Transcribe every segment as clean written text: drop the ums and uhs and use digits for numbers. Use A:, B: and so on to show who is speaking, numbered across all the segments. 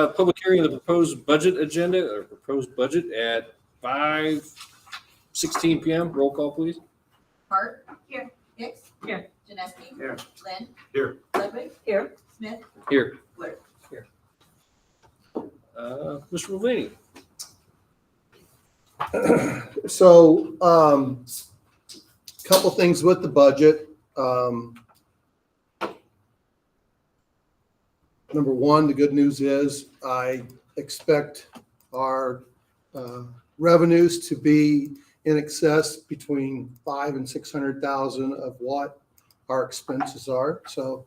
A: Public hearing of the proposed budget agenda or proposed budget at 5:16 p.m. Roll call, please.
B: Hart. Here. Hicks.
C: Here.
B: Janeski.
D: Here.
B: Lynn.
D: Here.
B: Ludwig.
C: Here.
B: Smith.
A: Here.
B: Wood.
A: Mr. Mulvaney.
E: So, couple things with the budget. Number one, the good news is I expect our revenues to be in excess between 500,000 and 600,000 of what our expenses are. So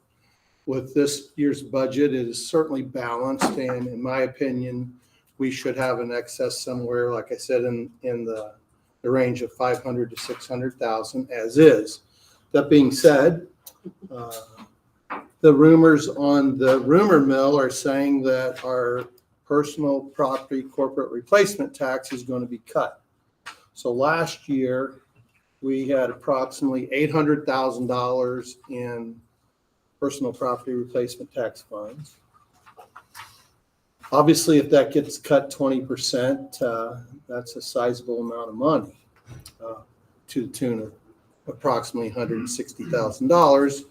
E: with this year's budget, it is certainly balanced, and in my opinion, we should have an excess somewhere, like I said, in the range of 500 to 600,000 as is. That being said, the rumors on the rumor mill are saying that our personal property corporate replacement tax is going to be cut. So last year, we had approximately $800,000 in personal property replacement tax funds. Obviously, if that gets cut 20%, that's a sizable amount of money, to the tune of approximately $160,000,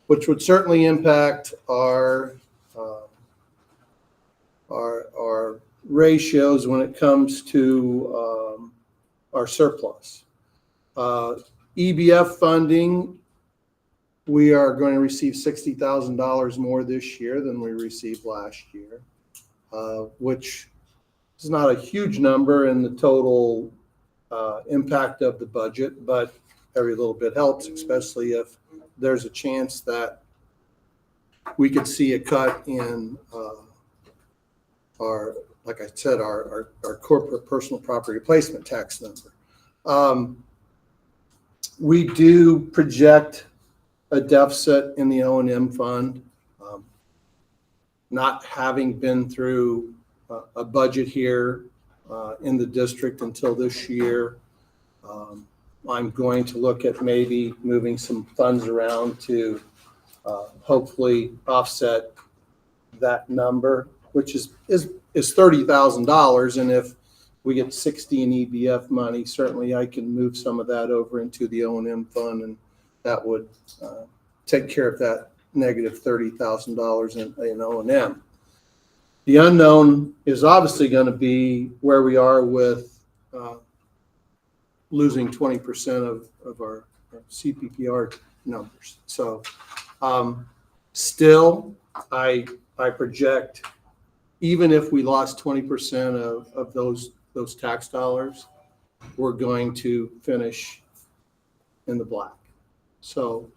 E: which would certainly impact our ratios when it comes to our surplus. EBF funding, we are going to receive $60,000 more this year than we received last year, which is not a huge number in the total impact of the budget, but every little bit helps, especially if there's a chance that we could see a cut in our, like I said, our corporate personal property replacement tax number. We do project a deficit in the O&M fund. Not having been through a budget here in the district until this year, I'm going to look at maybe moving some funds around to hopefully offset that number, which is $30,000. And if we get 60 in EBF money, certainly I can move some of that over into the O&M fund, and that would take care of that negative $30,000 in O&M. The unknown is obviously going to be where we are with losing 20% of our CPPR numbers. So still, I project, even if we lost 20% of those tax dollars, we're going to finish in the black. So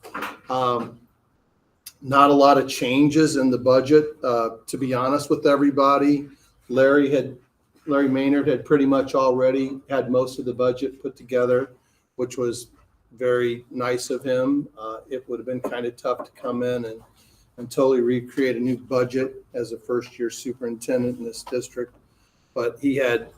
E: not a lot of changes in the budget. To be honest with everybody, Larry Maynard had pretty much already had most of the budget put together, which was very nice of him. It would have been kind of tough to come in and totally recreate a new budget as a first-year superintendent in this district. But he had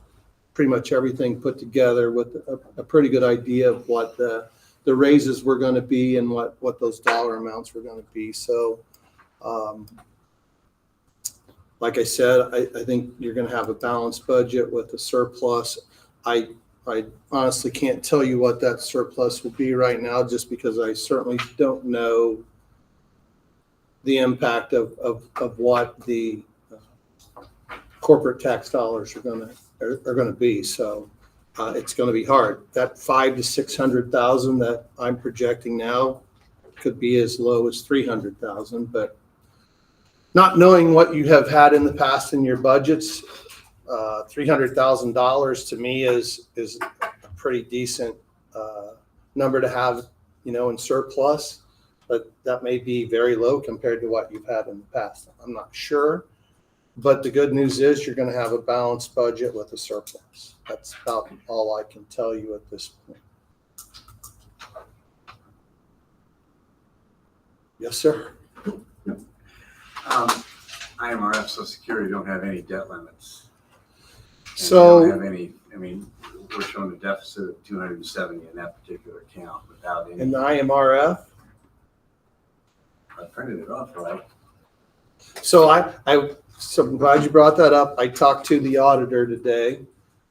E: pretty much everything put together with a pretty good idea of what the raises were going to be and what those dollar amounts were going to be. So, like I said, I think you're going to have a balanced budget with a surplus. I honestly can't tell you what that surplus will be right now, just because I certainly don't know the impact of what the corporate tax dollars are going to be. So it's going to be hard. That 500,000 to 600,000 that I'm projecting now could be as low as 300,000, but not knowing what you have had in the past in your budgets, $300,000 to me is a pretty decent number to have, in surplus, but that may be very low compared to what you've had in the past. I'm not sure, but the good news is you're going to have a balanced budget with a surplus. That's about all I can tell you at this point. Yes, sir.
D: IMRF, Social Security don't have any debt limits. And
E: So
D: they don't have any. We're showing a deficit of 270 in that particular account without any.
E: in the IMRF,
D: I printed it off, right?
E: so I So I'm glad you brought that up. I talked to the auditor today.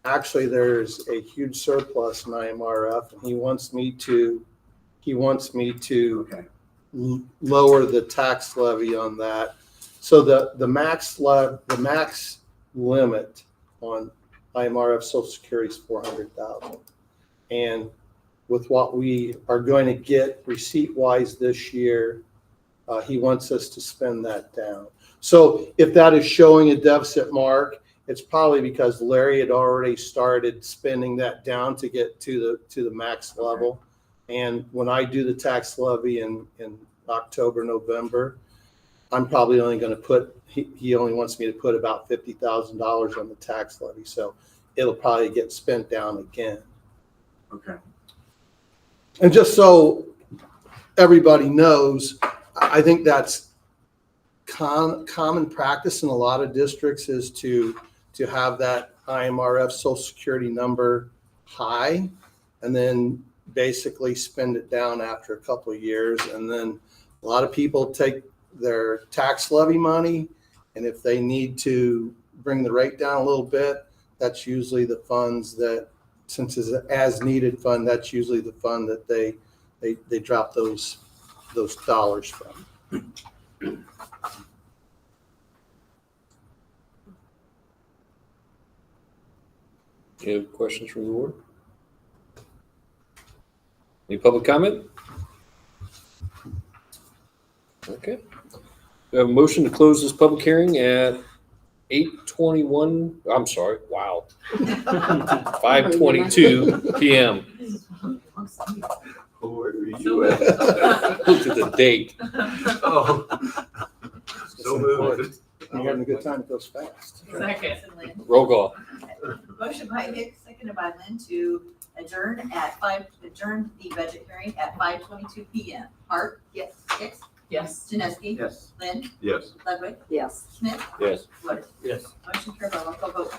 E: Actually, there's a huge surplus in IMRF, and he wants me to
D: Okay,
E: lower the tax levy on that. So the max limit on IMRF Social Security is 400,000. And with what we are going to get receipt wise this year, he wants us to spend that down. So if that is showing a deficit, Mark, it's probably because Larry had already started spending that down to get to the max level. And when I do the tax levy in October, November, I'm probably only going to put, he only wants me to put about $50,000 on the tax levy. So it'll probably get spent down again.
D: okay.
E: And just so everybody knows, I think that's common practice in a lot of districts is to have that IMRF Social Security number high and then basically spend it down after a couple of years. And then a lot of people take their tax levy money, and if they need to bring the rate down a little bit, that's usually the funds that, since it's an as needed fund, that's usually the fund that they drop those dollars from.
A: Any other questions from the board? Any public comment? Okay. We have a motion to close this public hearing at 8:21. I'm sorry. Wow. 5:22 p.m.
D: Where are you at?
A: Looked at the date.
D: Oh, so moved.
E: You're having a good time, it goes fast.
B: Second.
A: Roll call.
B: Motion by Hicks, seconded by Lynn to adjourn the budget hearing at 5:22 p.m. Hart? Yes. Hicks?
C: Yes.
B: Janeski?
D: Yes.
B: Lynn?
D: Yes.
B: Ludwig?
C: Yes.
B: Smith?
A: Yes.
B: Wood?
A: Yes.
B: Motion carried by roll call vote.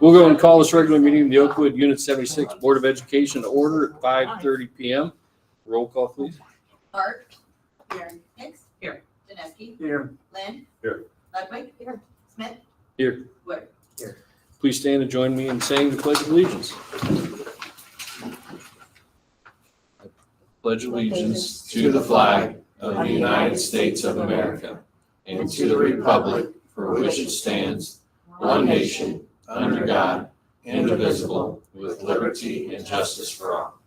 A: We'll go and call this regular meeting of the Oakwood Unit 76 Board of Education to order at 5:30 PM. Roll call, please.
B: Hart. Here. Hicks.
C: Here.
B: Janeski.
D: Here.
B: Lynn.
A: Here.
B: Ludwig. Here. Smith.
A: Here.
B: Wood.
A: Please stand and join me in saying the Pledge of Allegiance. I pledge allegiance to the flag of the United States of America and to the republic for which it stands, one nation, under God, indivisible, with liberty and justice for all.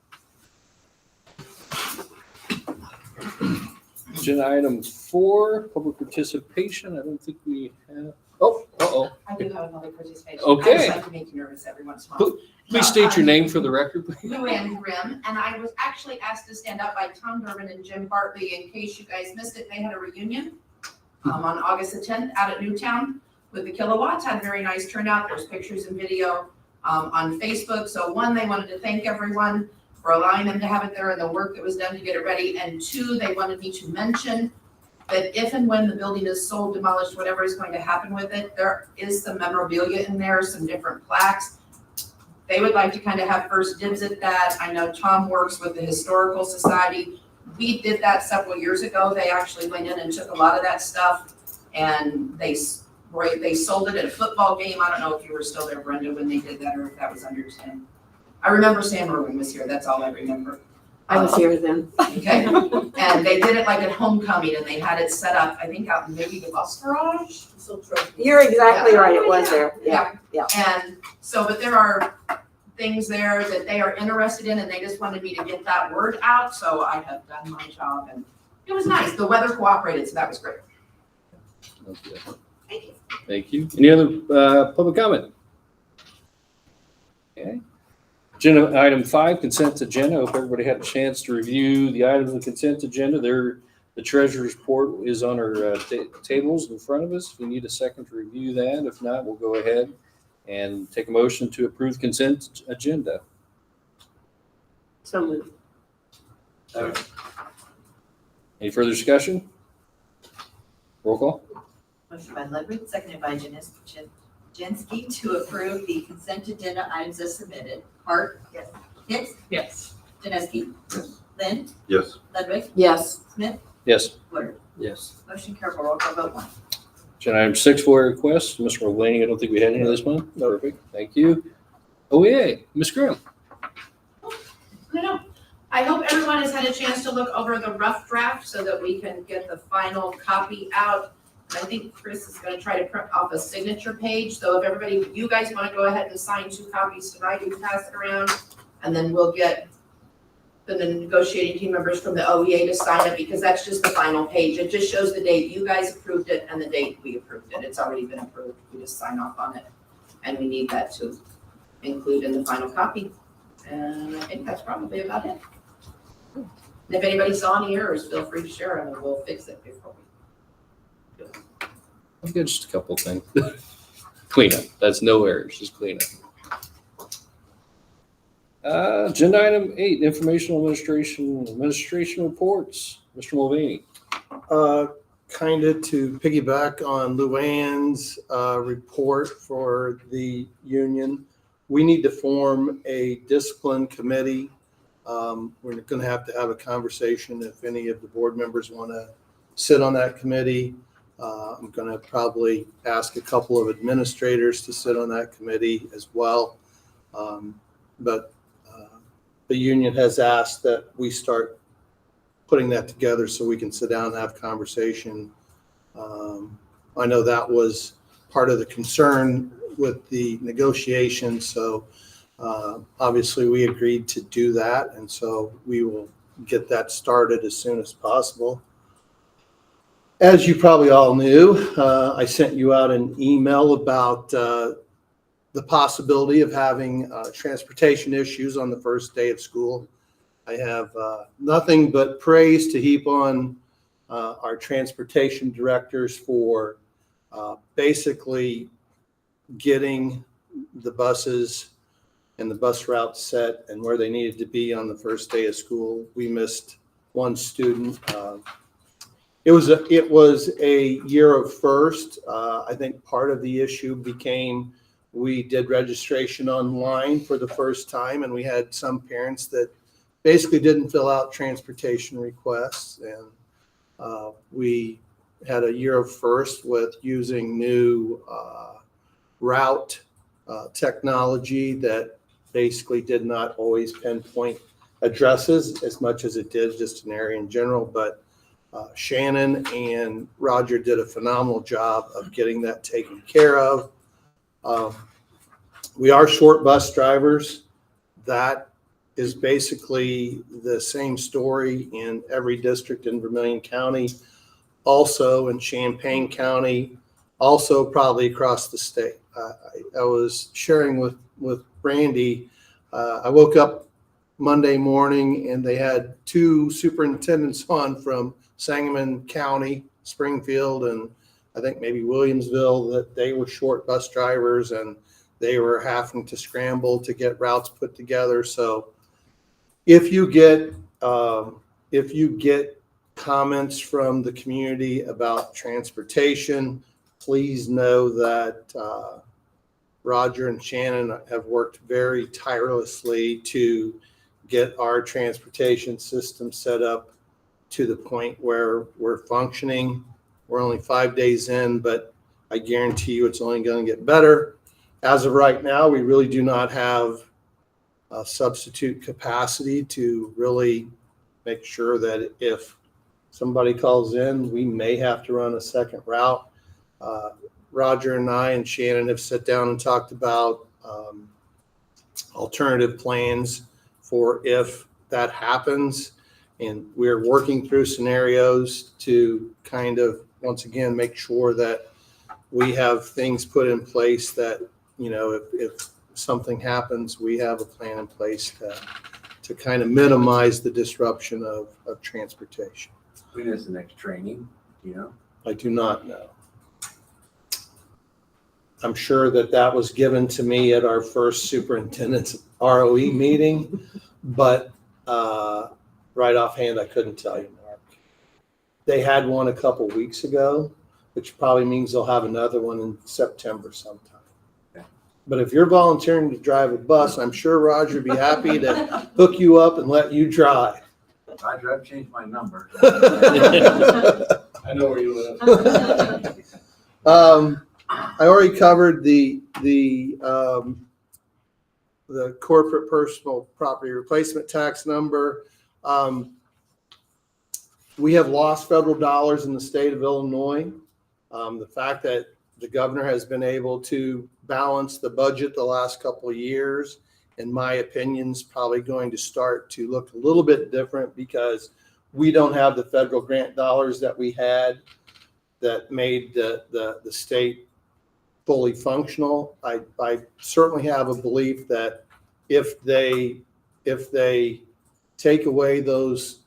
A: Agenda item 4, public participation. I don't think we have. Oh,
F: I do have another participation.
A: Okay.
F: I just like to make you nervous every once in a while.
A: Please state your name for the record.
F: Luann Grimm, and I was actually asked to stand up by Tom Durbin and Jim Bartley in case you guys missed it. They had a reunion on August the 10th out at Newtown with the Kilowatts. Had a very nice turnout. There's pictures and video on Facebook. So one, they wanted to thank everyone for allowing them to have it there and the work that was done to get it ready. And two, they wanted me to mention that if and when the building is sold, demolished, whatever is going to happen with it, there is some memorabilia in there, some different plaques. They would like to kind of have first dibs at that. I know Tom works with the Historical Society. We did that several years ago. They actually went in and took a lot of that stuff and they sold it at a football game. I don't know if you were still there, Brenda, when they did that or if that was under 10. I remember Sam Irwin was here. That's all I remember.
G: I was here then.
F: Okay, and they did it like at homecoming and they had it set up, I think out in maybe the bus garage.
G: You're exactly right, it was there, yeah.
F: And so, but there are things there that they are interested in and they just wanted me to get that word out, so I have done my job and it was nice. The weather cooperated, so that was great. Thank you.
A: Thank you. Any other public comment? Okay. Agenda item 5, consent agenda. I hope everybody had a chance to review the items of the consent agenda. The treasurer's report is on our tables in front of us. If you need a second to review that, if not, we'll go ahead and take a motion to approve consent agenda.
G: So moved.
A: Any further discussion? Roll call.
B: Motion by Ludwig, seconded by Janeski to approve the consent agenda items as submitted. Hart. Yes. Hicks.
C: Yes.
B: Janeski. Lynn.
D: Yes.
B: Ludwig.
G: Yes.
B: Smith.
A: Yes.
B: Wood.
C: Yes.
B: Motion carried. Roll call vote 1.
A: Agenda item 6, FOIA requests. Mr. Mulvaney, I don't think we had any this month. Perfect. Thank you. OEA, Ms. Grimm.
F: I hope everyone has had a chance to look over the rough draft so that we can get the final copy out. I think Chris is gonna try to print off a signature page, so if everybody, you guys wanna go ahead and sign 2 copies tonight, you can pass it around. And then we'll get the negotiating team members from the OEA to sign it, because that's just the final page. It just shows the date you guys approved it and the date we approved it. It's already been approved, we just sign off on it. And we need that to include in the final copy. And I think that's probably about it. If anybody saw any errors, feel free to share them and we'll fix it before we.
A: I've got just a couple things. Cleanup. That's no errors, just cleanup. Agenda item 8, informational administration reports. Mr. Mulvaney.
E: Kind of to piggyback on Luann's report for the union, we need to form a discipline committee. We're going to have a conversation if any of the board members want to sit on that committee. I'm going to probably ask a couple of administrators to sit on that committee as well. But the union has asked that we start putting that together so we can sit down and have conversation. I know that was part of the concern with the negotiations. So obviously we agreed to do that. And so we will get that started as soon as possible. As you probably all knew, I sent you out an email about the possibility of having transportation issues on the first day of school. I have nothing but praise to heap on our transportation directors for basically getting the buses and the bus routes set and where they needed to be on the first day of school. We missed one student. It was a year of first. I think part of the issue became we did registration online for the first time, and we had some parents that basically didn't fill out transportation requests. And we had a year of first with using new route technology that basically did not always pinpoint addresses as much as it did just an area in general. But Shannon and Roger did a phenomenal job of getting that taken care of. We are short bus drivers. That is basically the same story in every district in Vermilion County, also in Champaign County, also probably across the state. I was sharing with Randy. I woke up Monday morning and they had two superintendents on from Sangamon County, Springfield, and I think maybe Williamsville, that they were short bus drivers and they were having to scramble to get routes put together. So if you get comments from the community about transportation, please know that Roger and Shannon have worked very tirelessly to get our transportation system set up to the point where we're functioning. We're only 5 days in, but I guarantee you it's only going to get better. As of right now, we really do not have a substitute capacity to really make sure that if somebody calls in, we may have to run a second route. Roger and I and Shannon have sat down and talked about alternative plans for if that happens. And we're working through scenarios to kind of, once again, make sure that we have things put in place that, you know, if something happens, we have a plan in place to kind of minimize the disruption of transportation.
D: When is the next training, you know?
E: I do not know. I'm sure that was given to me at our first superintendent's ROE meeting, but right offhand, I couldn't tell you, Mark. They had one a couple weeks ago, which probably means they'll have another one in September sometime.
D: Okay.
E: But if you're volunteering to drive a bus, I'm sure Roger would be happy to hook you up and let you drive.
D: Roger, I've changed my number.
A: I know where you live.
E: I already covered the corporate personal property replacement tax number. We have lost federal dollars in the state of Illinois. The fact that the governor has been able to balance the budget the last couple of years, in my opinion, is probably going to start to look a little bit different because we don't have the federal grant dollars that we had that made the state fully functional. I certainly have a belief that if they take away those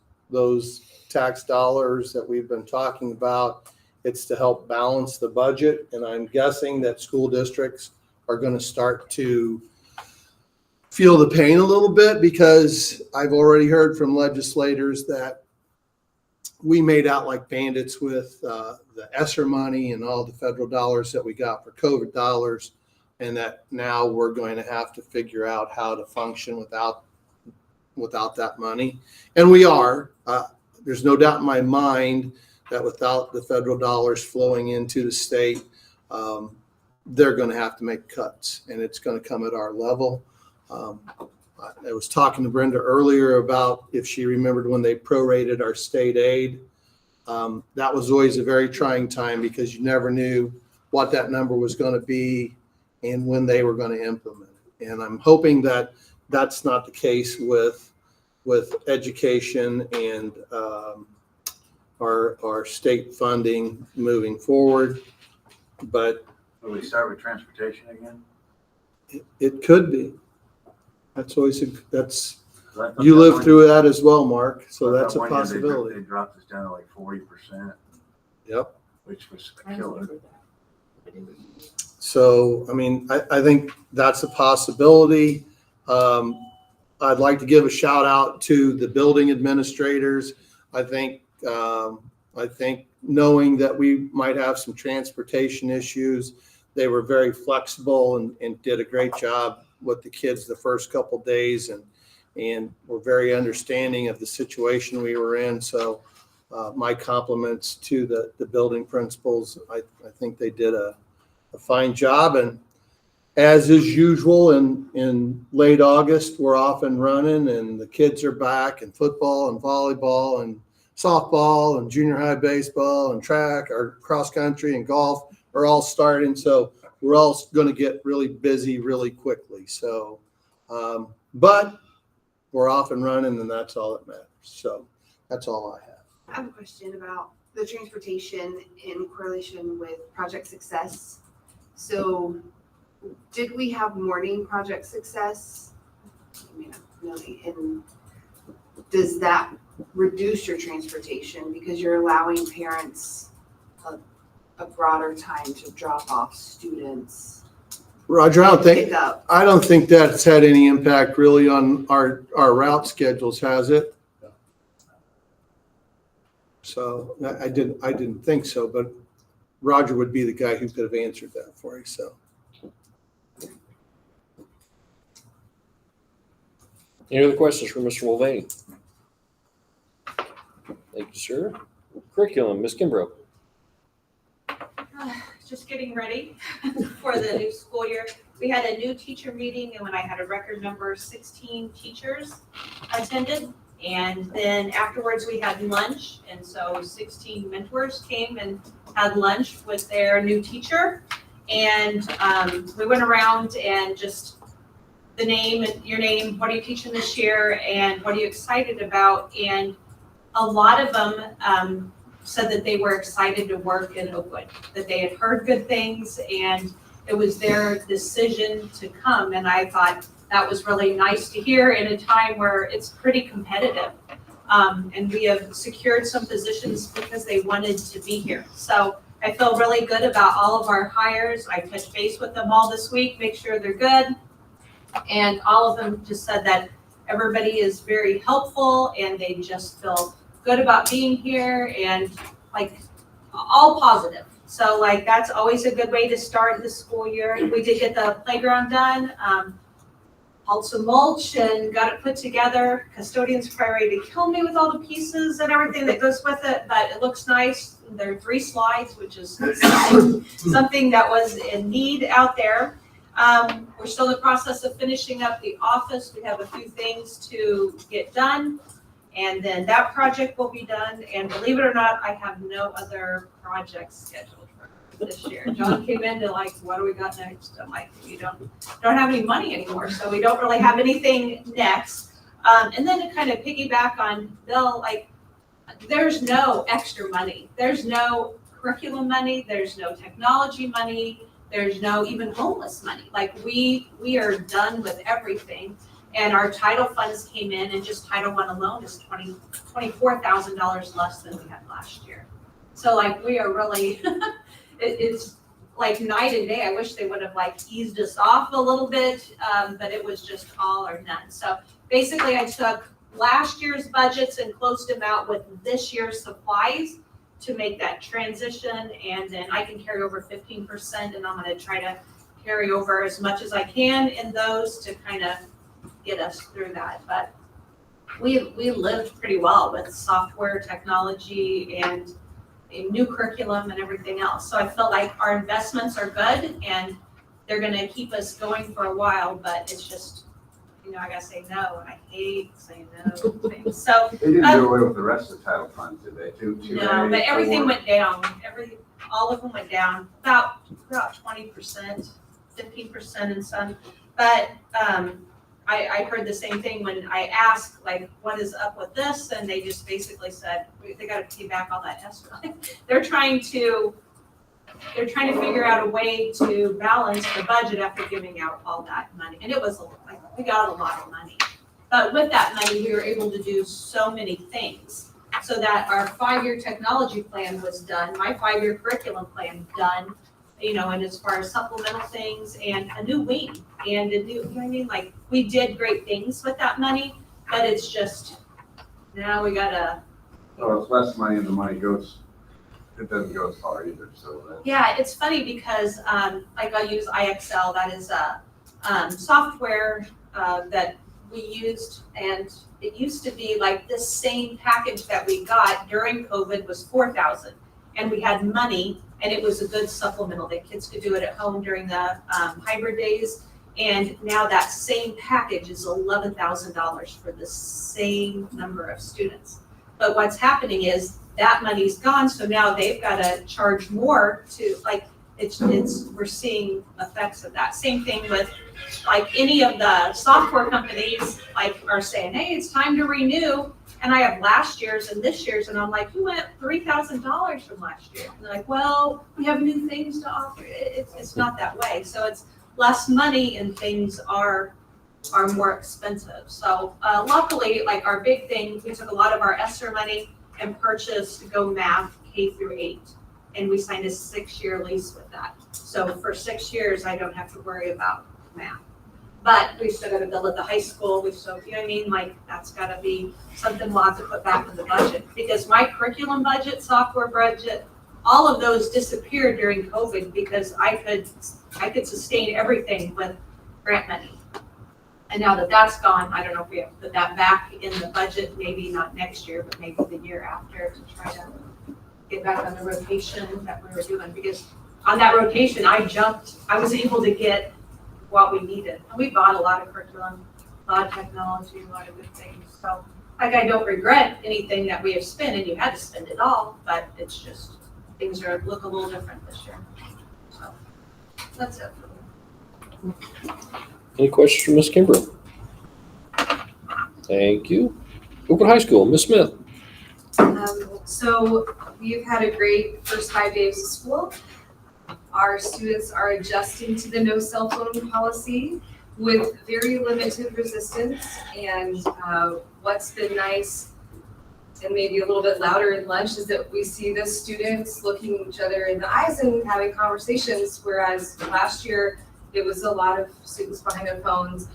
E: tax dollars that we've been talking about, it's to help balance the budget. And I'm guessing that school districts are going to start to feel the pain a little bit, because I've already heard from legislators that we made out like bandits with the ESSER money and all the federal dollars that we got for COVID dollars, and that now we're going to have to figure out how to function without that money. And we are. There's no doubt in my mind that without the federal dollars flowing into the state, they're going to have to make cuts, and it's going to come at our level. I was talking to Brenda earlier about if she remembered when they prorated our state aid. That was always a very trying time because you never knew what that number was going to be and when they were going to implement it. And I'm hoping that that's not the case with education and our state funding moving forward. But
D: Will we start with transportation again?
E: it could be. That's always
D: So I thought
E: you
D: that
E: lived
D: one-
E: through that as well, Mark. So
D: I
E: that's a
D: thought one year
E: possibility.
D: They dropped us down to like 40%,
E: Yep.
D: which was a killer.
E: So, I mean, I think that's a possibility. I'd like to give a shout out to the building administrators. I think I think knowing that we might have some transportation issues, they were very flexible and did a great job with the kids the first couple days and were very understanding of the situation we were in. So my compliments to the building principals. I think they did a fine job. And as is usual in late August, we're off and running and the kids are back, and football and volleyball and softball and junior high baseball and track or cross country and golf are all starting. So we're all going to get really busy really quickly. So, but we're off and running, and that's all that matters. So that's all I have.
C: I have a question about the transportation in correlation with Project Success. So did we have morning Project Success? I mean, really, and does that reduce your transportation because you're allowing parents a broader time to drop off students?
E: Roger,
C: Pick up.
E: I don't think that's had any impact really on our route schedules, has it? So I didn't think so, but Roger would be the guy who could have answered that for you. So.
A: Any other questions for Mr. Mulvaney? Thank you, sir. Curriculum, Ms. Kimbrough.
H: Just getting ready for the new school year. We had a new teacher meeting, and when I had a record number, 16 teachers attended. And then afterwards we had lunch, and so 16 mentors came and had lunch with their new teacher. And we went around and just the name, your name, what are you teaching this year, and what are you excited about? And a lot of them said that they were excited to work in Oakwood, that they had heard good things, and it was their decision to come. And I thought that was really nice to hear in a time where it's pretty competitive. And we have secured some positions because they wanted to be here. So I feel really good about all of our hires. I touched base with them all this week, make sure they're good. And all of them just said that everybody is very helpful and they just feel good about being here and like all positive. So like that's always a good way to start the school year. We did get the playground done, hauled some mulch and got it put together. Custodians probably ready to kill me with all the pieces and everything that goes with it, but it looks nice. There are 3 slides, which is something that was in need out there. We're still in the process of finishing up the office. We have a few things to get done, and then that project will be done. And believe it or not, I have no other projects scheduled for this year. John came in to like, what do we got next? I'm like, we don't have any money anymore, so we don't really have anything next. And then to kind of piggyback on Bill, like, there's no extra money. There's no curriculum money. There's no technology money. There's no even homeless money. Like we are done with everything. And our title funds came in, and just Title I alone is $24,000 less than we had last year. So like we are really, it's like night and day. I wish they would have like eased us off a little bit, but it was just all or none. So basically I took last year's budgets and closed them out with this year's supplies to make that transition, and then I can carry over 15%, and I'm going to try to carry over as much as I can in those to kind of get us through that. But we lived pretty well with software technology and a new curriculum and everything else. So I feel like our investments are good and they're going to keep us going for a while, but it's just, you know, I got to say no, and I hate saying no to things. So
D: They didn't do away with the rest of the title funds, did they?
H: no, but everything went down. All of them went down about 20%, 15% in some. But I heard the same thing when I asked, like, what is up with this? And they just basically said they got to pay back all that escrow. They're trying to figure out a way to balance the budget after giving out all that money. And it was we got a lot of money. But with that money, we were able to do so many things, so that our 5-year technology plan was done, my 5-year curriculum plan done, you know, and as far as supplemental things and a new wing and a new, you know what I mean? Like we did great things with that money, but it's just, now we gotta
D: So it's less money and the money goes, it doesn't go as far either, so that.
H: Yeah, it's funny because, like I use IXL, that is a, software, that we used, and it used to be like this same package that we got during COVID was 4,000. And we had money, and it was a good supplemental, that kids could do it at home during the, hybrid days. And now that same package is $11,000 for the same number of students. But what's happening is that money's gone, so now they've got to charge more to, like, we're seeing effects of that. Same thing with, like, any of the software companies, like, are saying, hey, it's time to renew. And I have last year's and this year's, and I'm like, you went $3,000 from last year. And they're like, well, we have new things to offer. It's not that way. So it's less money and things are more expensive. So luckily, like, our big thing, we took a lot of our ESSER money and purchased Go Math K-8. And we signed a 6-year lease with that. So for 6 years, I don't have to worry about math. But we've still got to build at the high school. We've still, you know what I mean? Like, that's got to be something we'll have to put back in the budget. Because my curriculum budget, software budget, all of those disappeared during COVID because I could sustain everything with grant money. And now that that's gone, I don't know if we have to put that back in the budget, maybe not next year, but maybe the year after, to try to get back on the rotation that we were doing. Because on that rotation, I was able to get what we needed. And we bought a lot of curriculum, a lot of technology, a lot of good things. So, like, I don't regret anything that we have spent, and you had to spend it all, but it's just, things look a little different this year. So, that's it for me.
A: Any questions from Ms. Kimbrough? Thank you. Oakwood High School, Ms. Smith.
I: So we've had a great first 5 days of school. Our students are adjusting to the no cell phone policy with very limited resistance. And what's been nice and maybe a little bit louder in lunch is that we see the students looking each other in the eyes and having conversations, whereas last year it was a lot of students behind their phones.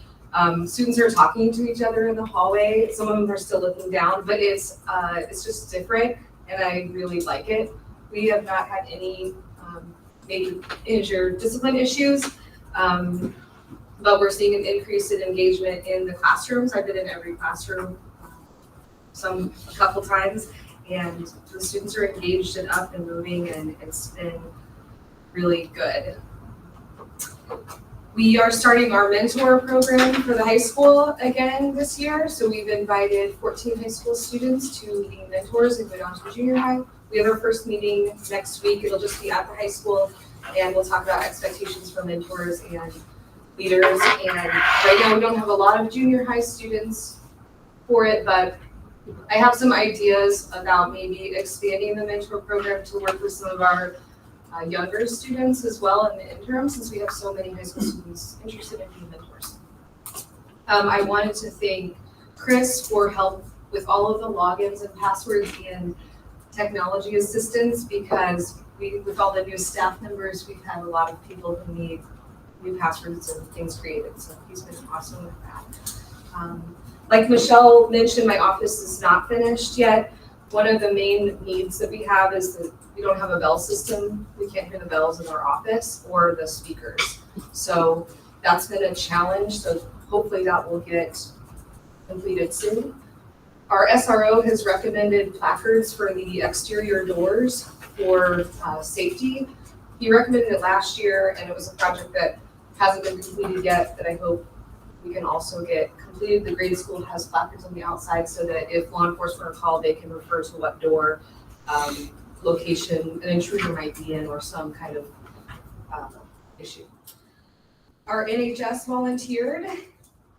I: Students are talking to each other in the hallway. Some of them are still looking down, but it's just different, and I really like it. We have not had any maybe discipline issues, but we're seeing an increase in engagement in the classrooms. I've been in every classroom a couple times, and the students are engaged and up and moving, and it's been really good. We are starting our mentor program for the high school again this year. So we've invited 14 high school students to be mentors and go down to junior high. We have our first meeting next week. It'll just be at the high school, and we'll talk about expectations for mentors and leaders. And right now we don't have a lot of junior high students for it, but I have some ideas about maybe expanding the mentor program to work with some of our younger students as well in the interim, since we have so many high school students interested in being mentors. I wanted to thank Chris for help with all of the logins and passwords and technology assistance, because with all the new staff members, we've had a lot of people who need new passwords and things created, so he's been awesome with that. Like Michelle mentioned, my office is not finished yet. One of the main needs that we have is that we don't have a bell system. We can't hear the bells in our office or the speakers. So that's been a challenge. So hopefully that will get completed soon. Our SRO has recommended placards for the exterior doors for safety. He recommended it last year, and it was a project that hasn't been completed yet that I hope we can also get completed. The grade school has placards on the outside so that if law enforcement are called, they can refer to what door, location an intruder might be in, or some kind of issue. Our NHS volunteered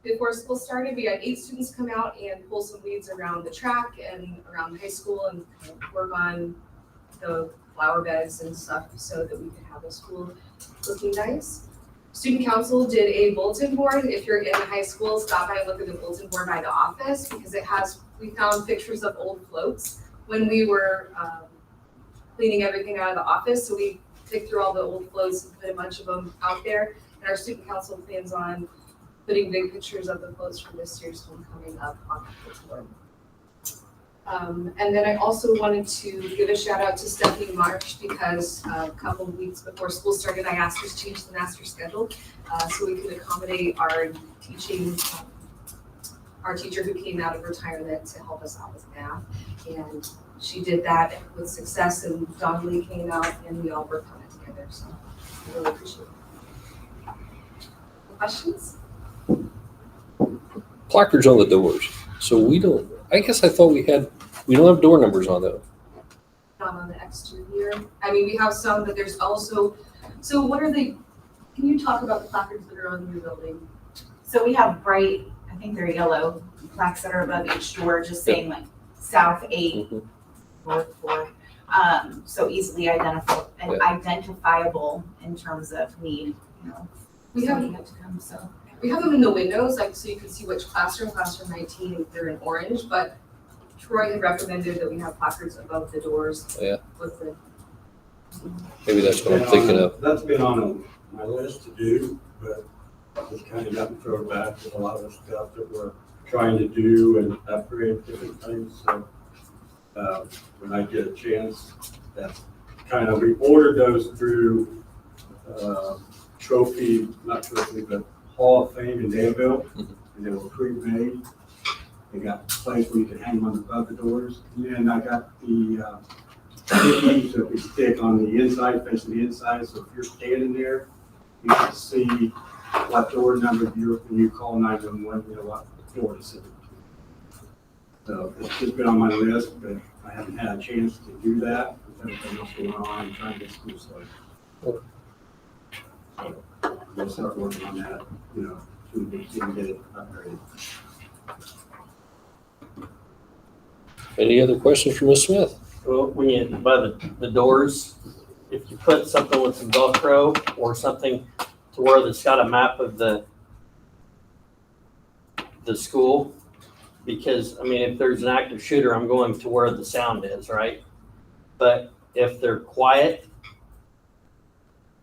I: before school started. We had 8 students come out and pull some weeds around the track and around the high school and work on the flower beds and stuff so that we could have the school looking nice. Student council did a bulletin board. If you're in the high school, stop by and look at the bulletin board by the office, because we found pictures of old floats when we were cleaning everything out of the office. So we picked through all the old floats and put a bunch of them out there. And our student council plans on putting big pictures of the floats from this year's homecoming up on the board. And then I also wanted to give a shout out to Stephanie March because a couple of weeks before school started, I asked her to change the master schedule so we could accommodate our teacher who came out of retirement to help us out with math. And she did that with success, and Don Lee came out and we all worked on it together. So I really appreciate it. Questions?
A: Placards on the doors. So we don't, I guess I thought we don't have door numbers on those.
I: Not on the exterior. I mean, we have some, but there's also, so what are they, can you talk about the placards that are on your building?
B: So we have bright, I think they're yellow plaques that are above each door, just saying like South 8,
A: Mhm.
B: North 4. So easily identifiable in terms of need, you know.
I: We have,
B: somebody had to come, so.
I: we have them in the windows, like, so you can see which classroom 19, they're in orange, but Troy had recommended that we have placards above the doors.
A: Yeah.
I: With the,
A: Maybe that's what I'm thinking of.
J: That's been on my list to do, but just kind of got me thrown back with a lot of the stuff that we're trying to do and upgrade different things. So when I get a chance, that's kind of, we ordered those through not trophy, but Hall of Fame in Danville, and they were pre-made. They got a place where you can hang them above the doors. And then I got the stickies that we stick on the inside, facing the inside. So if you're standing there, you can see what door number when you call 911, you know what door to send it to. So it's just been on my list, but I haven't had a chance to do that with everything else going on and trying to get school started. So we'll start working on that, you know, so we can get it upgraded.
A: Any other questions for Ms. Smith?
K: Well, when you, by the doors, if you put something with some Velcro or something to where it's got a map of the school, because, I mean, if there's an active shooter, I'm going to where the sound is, right? But if they're quiet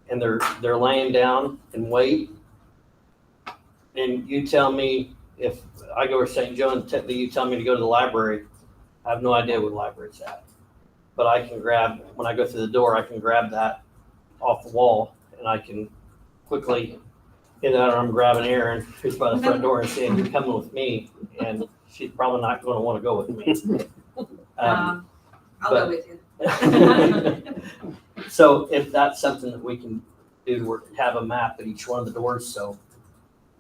K: and they're laying down and wait, and you tell me, if I go to St. Joe and you tell me to go to the library, I have no idea where the library's at. But I can when I go through the door, I can grab that off the wall and I can quickly get out, or I'm grabbing Erin, who's by the front door, and saying, "You're coming with me," and she's probably not going to want to go with me.
I: I'll
K: but-
I: go with you.
K: So if that's something that we can do, to have a map at each one of the doors, so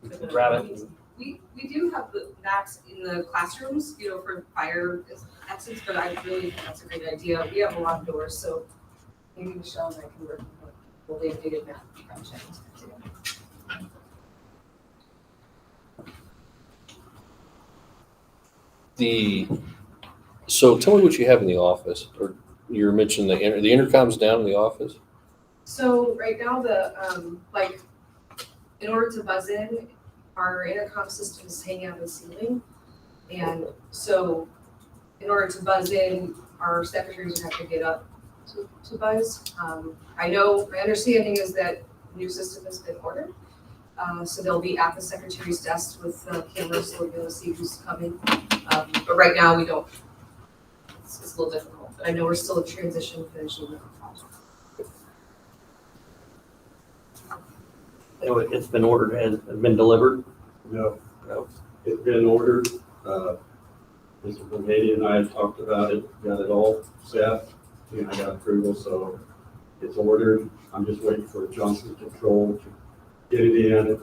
K: we can grab it.
I: We do have the maps in the classrooms, you know, for fire exits, but I really think that's a great idea. We have a lot of doors, so maybe Michelle and I can work on the updated map.
A: So tell me what you have in the office, or you were mentioning the intercom's down in the office?
I: So right now in order to buzz in, our intercom system is hanging out of the ceiling. And so in order to buzz in, our secretaries would have to get up to buzz. I know, my understanding is that the new system has been ordered. So they'll be at the secretary's desk with cameras, so we'll be able to see who's coming. But right now we don't, it's a little difficult, but I know we're still in transition finishing the project.
K: It's been ordered, has it been delivered?
J: No,
K: No.
J: it's been ordered. Mr. Brigady and I had talked about it, got it all set, and I got approval, so it's ordered. I'm just waiting for Johnson Control to get it in.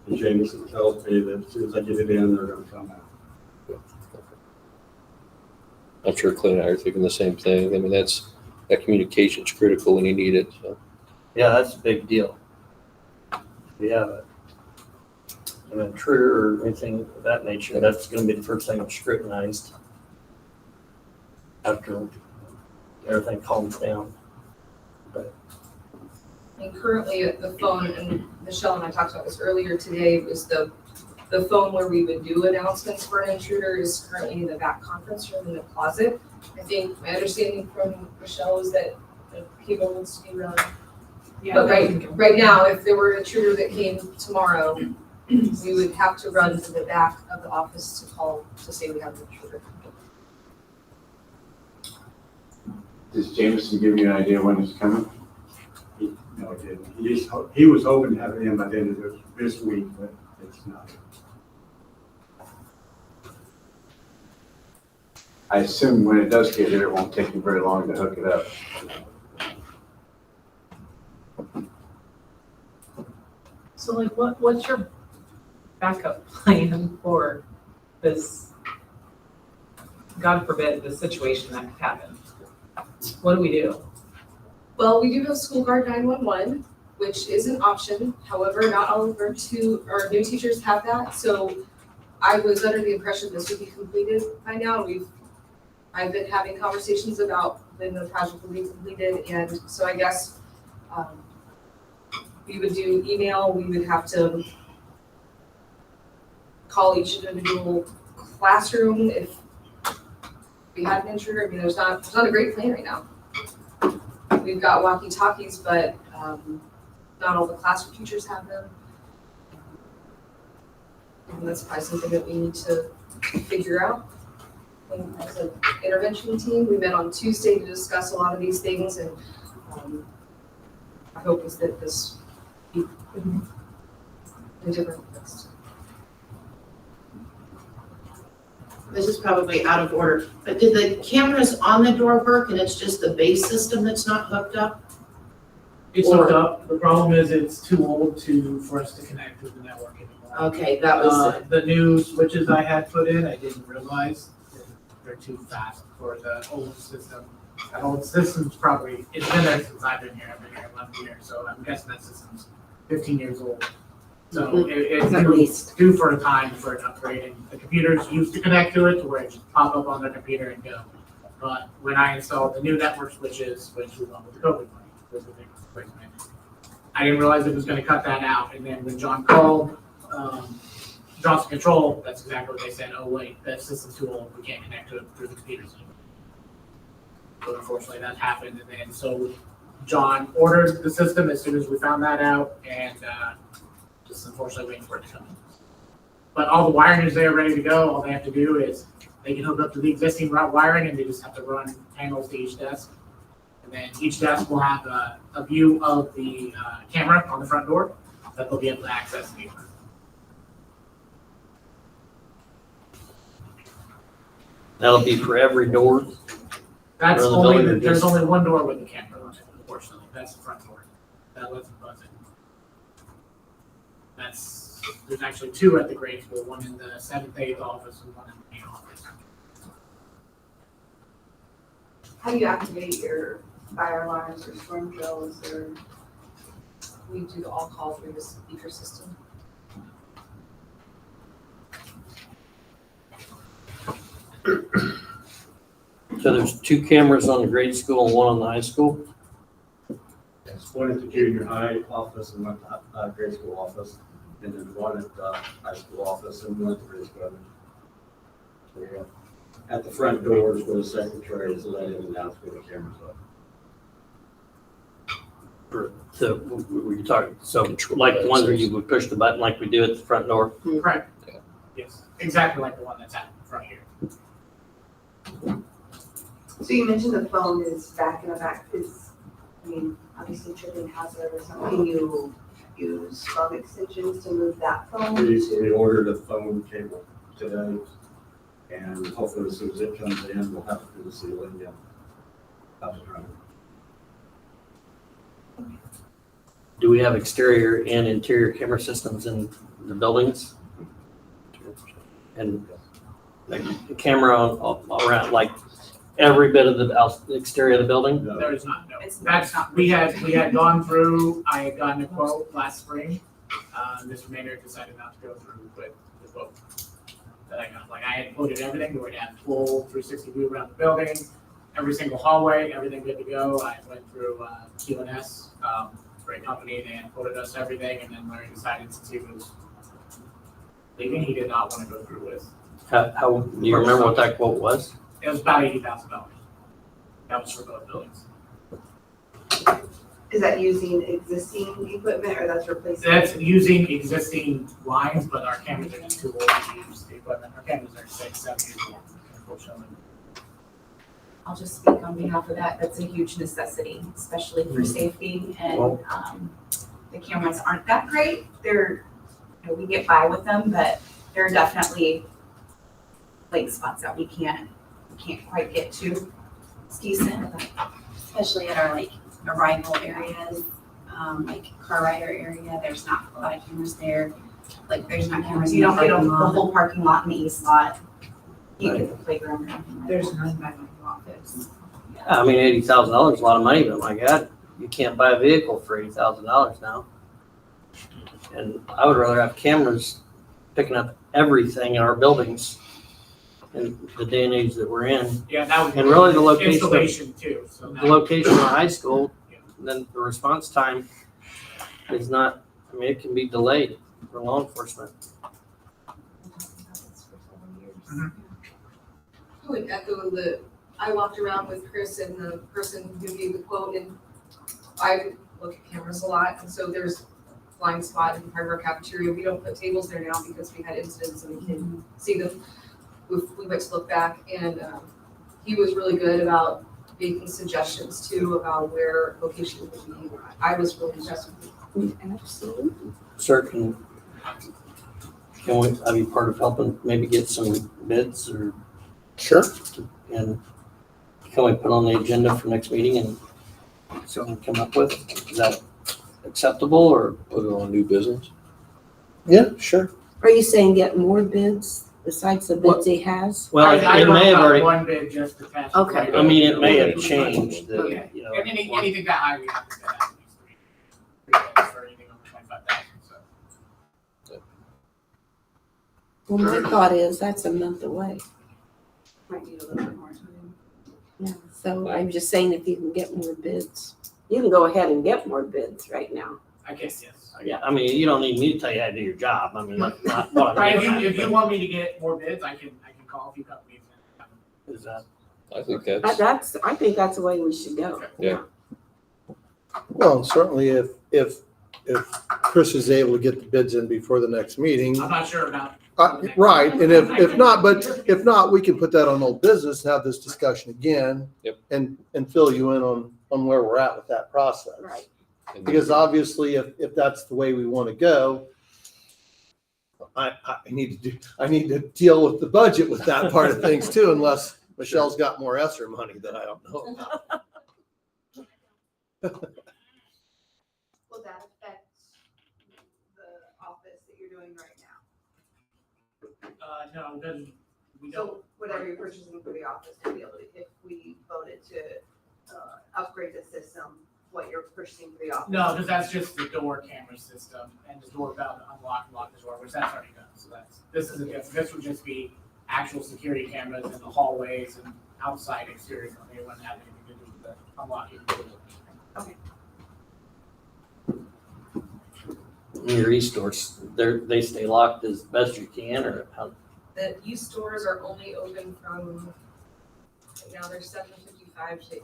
J: And Jameson tells me that as soon as I get it in, they're gonna come out.
A: I'm sure Clint and I are thinking the same thing. I mean, that communication's critical when you need it, so.
K: Yeah, that's a big deal. We have an intruder or anything of that nature, that's gonna be the first thing that's scrutinized after everything calms down.
I: And currently the phone, and Michelle and I talked about this earlier today, was the phone where we would do announcements for an intruder is currently in the back conference room in the closet. I think my understanding from Michelle is that the cable needs to be run. But right now, if there were an intruder that came tomorrow, we would have to run to the back of the office to call to say we have an intruder.
D: Does Jameson give you an idea when it's coming?
J: No, he didn't. He was hoping to have it in by the end of this week, but it's not.
D: I assume when it does get here, it won't take you very long to hook it up.
L: So like, what's your backup plan for this, God forbid, the situation that could happen? What do we do?
I: Well, we do have School Guard 911, which is an option. However, not all of our new teachers have that. So I was under the impression this would be completed by now. I've been having conversations about when the project will be completed, and so I guess we would do email. We would have to call each individual classroom if we had an intruder. I mean, there's not a great plan right now. We've got walkie-talkies, but not all the classroom teachers have them. And that's probably something that we need to figure out. And as an intervention team, we met on Tuesday to discuss a lot of these things, and our hope is that this be a different list.
F: This is probably out of order, but did the cameras on the door work and it's just the base system that's not hooked up?
M: It's hooked up. The problem is it's too old for us to connect with the network anymore.
F: Okay, that was
M: The new switches I had put in, I didn't realize they're too fast for the old system. That old system's probably, it's been there since I've been here. I've been here 11 years, so I'm guessing that system's 15 years old. So it's due for a time for an upgrade, and the computers used to connect to it to where it just pop up on their computer and go. But when I installed the new network switches, which we went with the COVID money, was the big replacement, I didn't realize it was going to cut that out. And then when John called Johnson Control, that's exactly what they said. Oh wait, that system's too old. We can't connect to it through the computers anymore. So unfortunately, that happened. And then so John ordered the system as soon as we found that out, and just unfortunately waiting for it to come in. But all the wiring is there, ready to go. All they have to do is they can hook up to the existing route wiring, and they just have to run panels to each desk. And then each desk will have a view of the camera on the front door that they'll be able to access the camera.
K: That'll be for every door.
M: That's
K: Around the
M: only,
K: building or
M: there's
K: just-
M: only one door with the camera on it, unfortunately. That's the front door. That lets them buzz in. There's actually two at the grade school, one in the 7th, 8th office and one in the main office.
C: How do you activate your fire alarms or storm drills or?
I: We do the all call through the speaker system.
K: So there's 2 cameras on the grade school and 1 on the high school.
J: Yes, one at the junior high office and one at the grade school office, and then one at the high school office and one at the grade school. So, yeah. At the front doors where the secretary is let in and out where the cameras are.
K: So were you talking, so like the ones where you would push the button like we do at the front door?
M: Correct. Yes, exactly like the one that's out in front here.
C: So you mentioned the phone is back in the back, obviously tripping hazard or something. Can you use phone extensions to move that phone
J: We
C: to?
J: ordered a phone cable today, and hopefully as soon as it comes in, we'll have to do the ceiling and up and running.
K: Do we have exterior and interior camera systems in the buildings? And like the camera around like every bit of the exterior of the building?
M: There is not, no. That's not, we had gone through, I had gotten a quote last spring. Mr. Maynard decided not to go through with the quote that I got. Like I had quoted everything, we would have full 360 view around the building, every single hallway, everything good to go. I went through QNS, great company, they had quoted us everything, and then Larry decided since he was leaving, he did not want to go through with.
K: How do you remember what that quote was?
M: It was about $80,000. That was for both buildings.
C: Is that using existing equipment or that's replacing?
M: That's using existing lines, but our cameras are just too old to use the equipment. Our cameras are 6, 7 years old, unfortunately.
I: I'll just speak on behalf of that. That's a huge necessity, especially for safety. And the cameras aren't that great. They're, we get by with them, but there are definitely blind spots that we can't quite get to. It's decent, but
B: Especially at our like arrival areas, like car rider area, there's not a lot of cameras there. Like there's not cameras in
F: you
B: the
F: don't get
B: parking
F: the
B: lot.
F: whole parking lot in the east lot.
B: You get the playground or anything like that.
I: there's none by my office.
K: I mean, $80,000 is a lot of money, but my God, you can't buy a vehicle for $80,000 now. And I would rather have cameras picking up everything in our buildings in the day and age that we're in.
M: Yeah, that would be.
K: And really the location of-
M: Installation too, so.
K: The location of the high school, then the response time is not, I mean, it can be delayed for law enforcement.
M: Mhm.
I: I would echo I walked around with Chris and the person who gave the quote, and I look at cameras a lot, and so there's blind spot in part of our cafeteria. We don't put tables there now because we had incidents and we can see them. We went to look back, and he was really good about making suggestions too about where location would be. I was really impressed with it.
G: Absolutely.
K: Sir, can we, I be part of helping maybe get some bids or,
E: Sure.
K: and can we put on the agenda for next meeting and so we come up with, is that acceptable or?
A: Put it on new business.
E: Yeah, sure.
G: Are you saying get more bids besides the bids he has?
K: Well,
M: I
K: it may have
M: wrote
K: already,
M: one bid just to test.
G: Okay.
K: I mean, it may have changed, that,
M: Okay.
K: you know.
M: And anything that high, we have to get at least three bids for anything over 25,000, so.
G: Well, my thought is that's a month away.
B: Might need a little bit more time.
G: Yeah, so I'm just saying if you can get more bids. You can go ahead and get more bids right now.
M: I guess, yes.
K: Yeah, I mean, you don't need me to tell you how to do your job. I mean, that's not what
M: Right,
K: I'm
M: if you want me to get more bids, I can call a few companies and.
K: Is that,
A: I think that's,
G: I think that's the way we should go.
A: Yeah.
E: Well, certainly if Chris is able to get the bids in before the next meeting.
M: I'm not sure about.
E: Right, and if not, we can put that on old business and have this discussion again.
A: Yep.
E: And fill you in on where we're at with that process.
G: Right.
E: Because obviously, if that's the way we want to go, I need to deal with the budget with that part of things too, unless Michelle's got more ESSER money that I don't know about.
C: Will that affect the office that you're doing right now?
M: No, because we don't.
C: So whatever you're purchasing for the office, to be able to, if we voted to upgrade the system, what you're purchasing for the office?
M: No, because that's just the door camera system and the doorbell to unlock and lock the door, which that's already done. So this is a different, this would just be actual security cameras in the hallways and outside exterior. They wouldn't have anything to do with the unlocking.
K: your e-stores, they stay locked as best you can, or how?
I: The youth stores are only open from, right now they're 7:55 to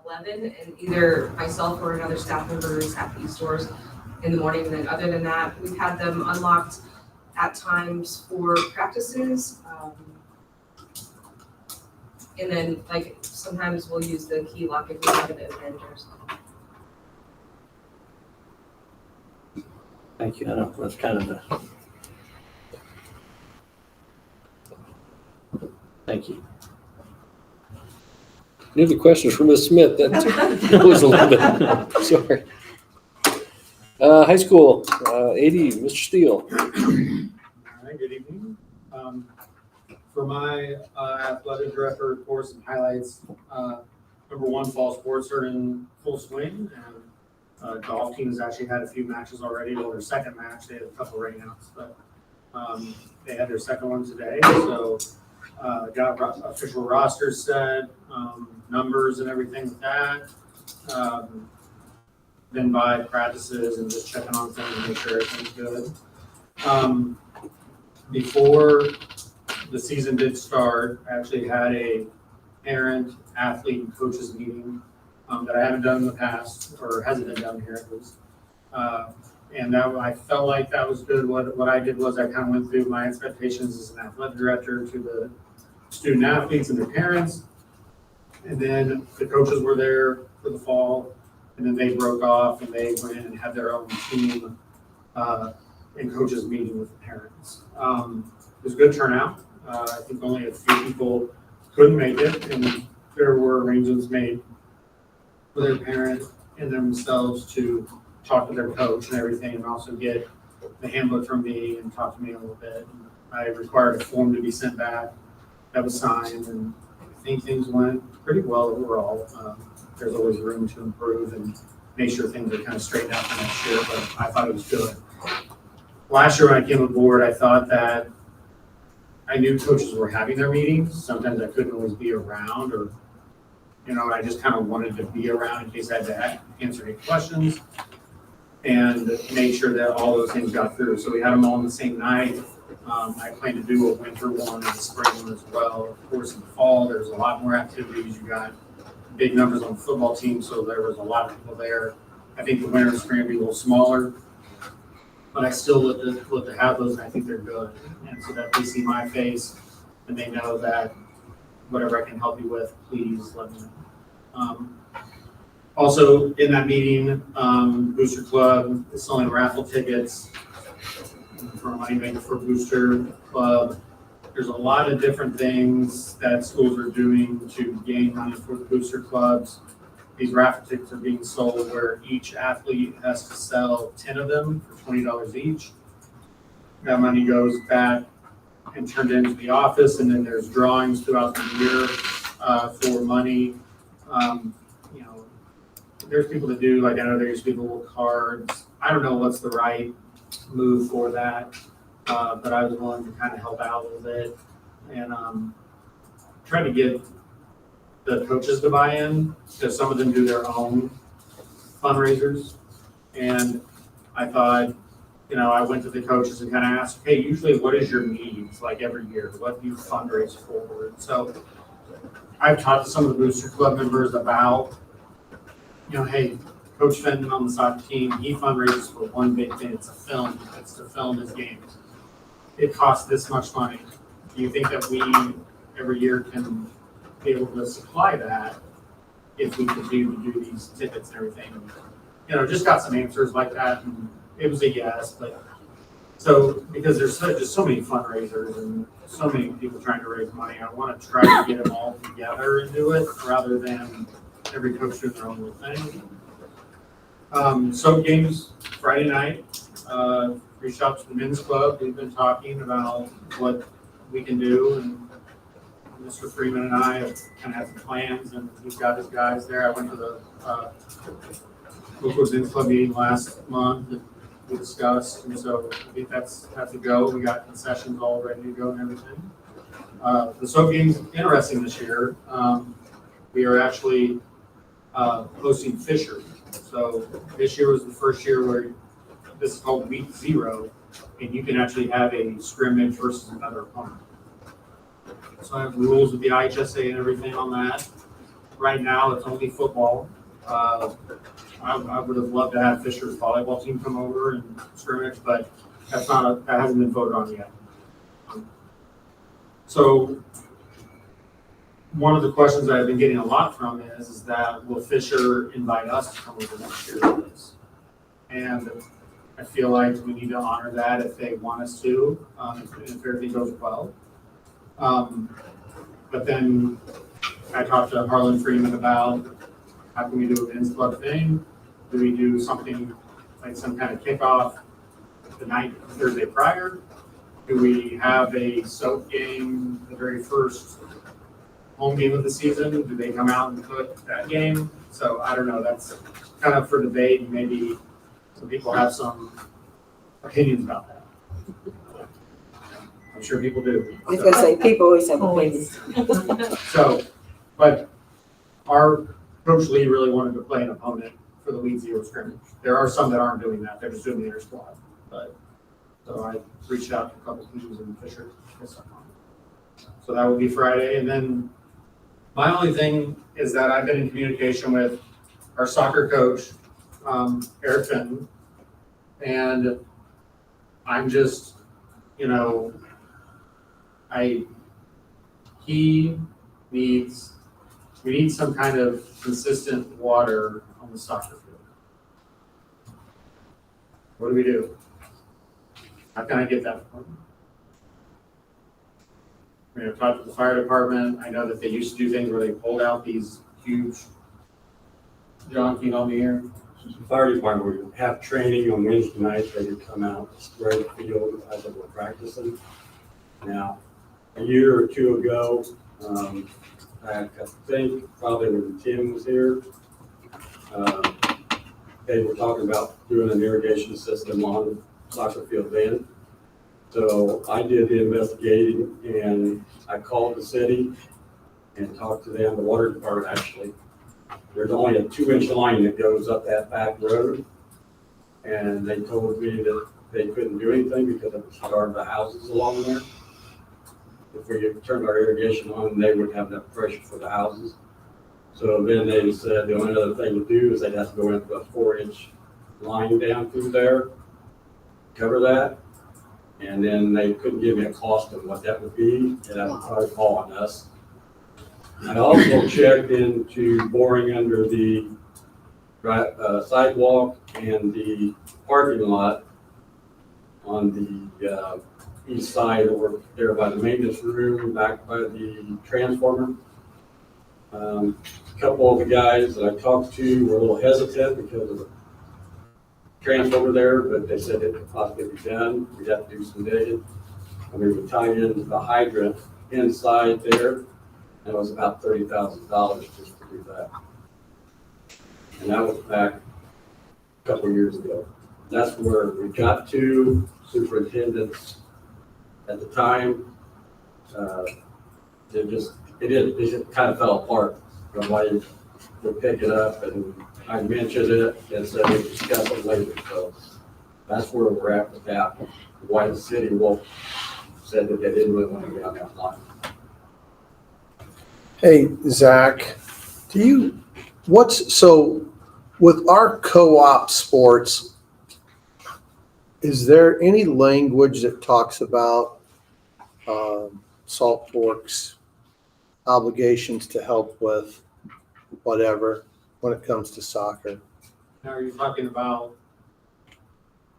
I: 8:11, and either myself or another staff member is at these stores in the morning, and then other than that, we've had them unlocked at times for practices. And then like sometimes we'll use the key lock if we have an event or something.
K: Thank you, I know, that's kind of the. Thank you.
A: Any other questions for Ms. Smith? That was a little bit, sorry. High school, 80, Mr. Steele.
N: All right, good evening. For my athletic director report, some highlights. Number one, fall sports are in full swing. And golf team has actually had a few matches already. Well, their second match, they had a couple rainouts, but they had their second one today. So got official rosters set, numbers and everything with that. Been by practices and just checking on things to make sure everything's good. Before the season did start, I actually had a parent, athlete, and coaches meeting that I haven't done in the past, or hasn't been done here at least. And that I felt like that was good. What I did was I kind of went through my expectations as an athletic director to the student athletes and their parents, And then the coaches were there for the fall, and then they broke off and they went in and had their own team and coaches meeting with the parents. It was a good turnout. I think only a few people couldn't make it, and there were arrangements made for their parent and themselves to talk to their coach and everything, and also get the handbook from me and talk to me a little bit. I required a form to be sent back that was signed, and I think things went pretty well overall. There's always room to improve and make sure things are kind of straightened out for next year, but I thought it was good. Last year when I came aboard, I thought that I knew coaches were having their meetings. Sometimes I couldn't always be around, or, I just kind of wanted to be around in case I had to answer any questions and make sure that all those things got through. So we had them all on the same night. I plan to do a winter one and a spring one as well. Of course, in the fall, there's a lot more activities. You got big numbers on the football team, so there was a lot of people there. I think the winter and spring will be a little smaller, but I still look to have those, and I think they're good. And so that they see my face and they know that whatever I can help you with, please let me know. Also, in that meeting, Booster Club is selling raffle tickets for Moneymaker for Booster Club. There's a lot of different things that schools are doing to gain money for the booster clubs. These raffle tickets are being sold where each athlete has to sell 10 of them for $20 each. That money goes back and turned into the office, and then there's drawings throughout the year for money. There's people that do, like I know there used to be little cards. I don't know what's the right move for that, but I was willing to kind of help out a little bit and try to get the coaches to buy in, because some of them do their own fundraisers. And I thought, I went to the coaches and kind of asked, hey, usually what is your needs like every year? What do you fundraise for? And so I've talked to some of the Booster Club members about, hey, Coach Fenton on the soccer team, he fundraises for one big thing. It's a film. It's to film his games. It costs this much money. Do you think that we every year can be able to supply that if we continue to do these tickets and everything? Just got some answers like that, and it was a yes. But so because there's just so many fundraisers and so many people trying to raise money, I want to try to get them all together and do it rather than every coach doing their own little thing. So games Friday night. Reached out to the men's club. We've been talking about what we can do, and Mr. Freeman and I have kind of had some plans, and he's got his guys there. I went to the Oakwood men's club meeting last month, and we discussed, and so I think that's a go. We got concessions all ready to go and everything. The soap game's interesting this year. We are actually hosting Fisher. So this year was the first year where this is called week 0, and you can actually have a scrimmage versus another opponent. So I have rules with the IHSA and everything on that. Right now, it's only football. I would have loved to have Fisher's volleyball team come over and scrimmage, but that hasn't been voted on yet. So one of the questions I've been getting a lot from is that will Fisher invite us to come over next year for this? And I feel like we need to honor that if they want us to, if everything goes well. But then I talked to Harlan Freeman about how can we do a men's club thing? Do we do something like some kind of kickoff the night Thursday prior? Do we have a soap game the very first home game of the season? Do they come out and put that game? So I don't know. That's kind of for debate, and maybe some people have some opinions about that. I'm sure people do.
G: I was gonna say, people always have opinions.
N: So, but our Coach Lee really wanted to play an opponent for the Week 0 scrimmage. There are some that aren't doing that. They're just doing the inter squad. But so I reached out to a couple teams in Fisher. So that will be Friday. And then my only thing is that I've been in communication with our soccer coach, Eric Fenton, and I'm just, he needs we need some kind of consistent water on the soccer field. What do we do? How can I get that? We have talked to the fire department. I know that they used to do things where they pulled out these huge, John, can you help me here?
J: The fire department would have training on Wednesday nights. They would come out, spray the field as they were practicing. Now, a year or two ago, I think probably when Tim was here, they were talking about doing an irrigation system on soccer field then. So I did the investigating and I called the city and talked to them, the water department actually. There's only a 2-inch line that goes up that back road. And they told me that they couldn't do anything because it would starve the houses along there. If we turned our irrigation on, they would have enough pressure for the houses. So then they said the only other thing to do is they'd have to go into a 4-inch line down through there, cover that. And then they couldn't give me a cost of what that would be, and that would probably fall on us. I also checked into boring under the sidewalk and the parking lot on the east side over there by the maintenance room, back by the transformer. A couple of the guys that I talked to were a little hesitant because of the transformer there, but they said it could possibly be done. We'd have to do some digging. And we would tie in the hydrant inside there. And it was about $30,000 just to do that. And that was back a couple of years ago. That's where we got to. Superintendents at the time, it just kind of fell apart. Nobody would pick it up, and I mentioned it and said we'd discuss it later. So that's where we're at with that. Why the city said that they didn't really want to get on that line.
E: Hey, Zach, so with our co-op sports, is there any language that talks about Salt Fork's obligations to help with whatever when it comes to soccer?
N: Now, are you talking about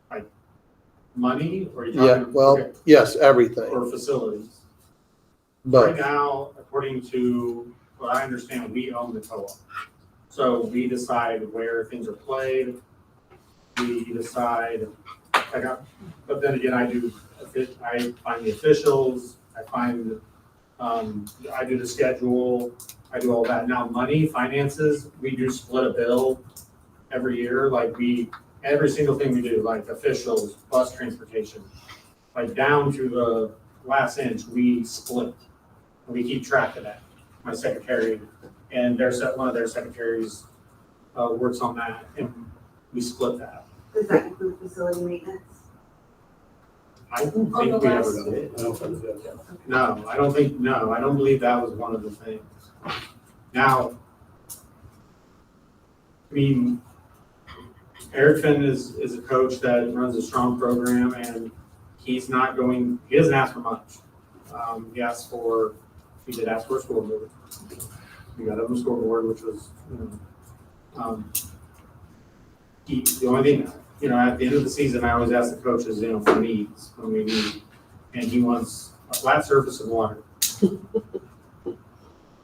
N: like money or are you
E: Yeah,
N: talking?
E: well,
N: okay,
E: yes, everything,
N: or facilities? Right
E: but
N: now, according to what I understand, we own the co-op. So we decide where things are played. We decide, but then again, I find the officials, I do the schedule, I do all that. Now, money, finances, we do split a bill every year. Like every single thing we do, like officials, bus transportation, like down to the last inch, we split. And we keep track of that. My secretary and one of their secretaries works on that, and we split that.
C: Does that include facility maintenance?
N: I don't think we ever did. No, I don't believe that was one of the things. Now, I mean, Eric Finn is a coach that runs a strong program, and he doesn't ask for much. He did ask for a scoreboard. We got him a scoreboard, which was, the only thing, at the end of the season, I always ask the coaches, for needs, when we need, and he wants a flat surface and water.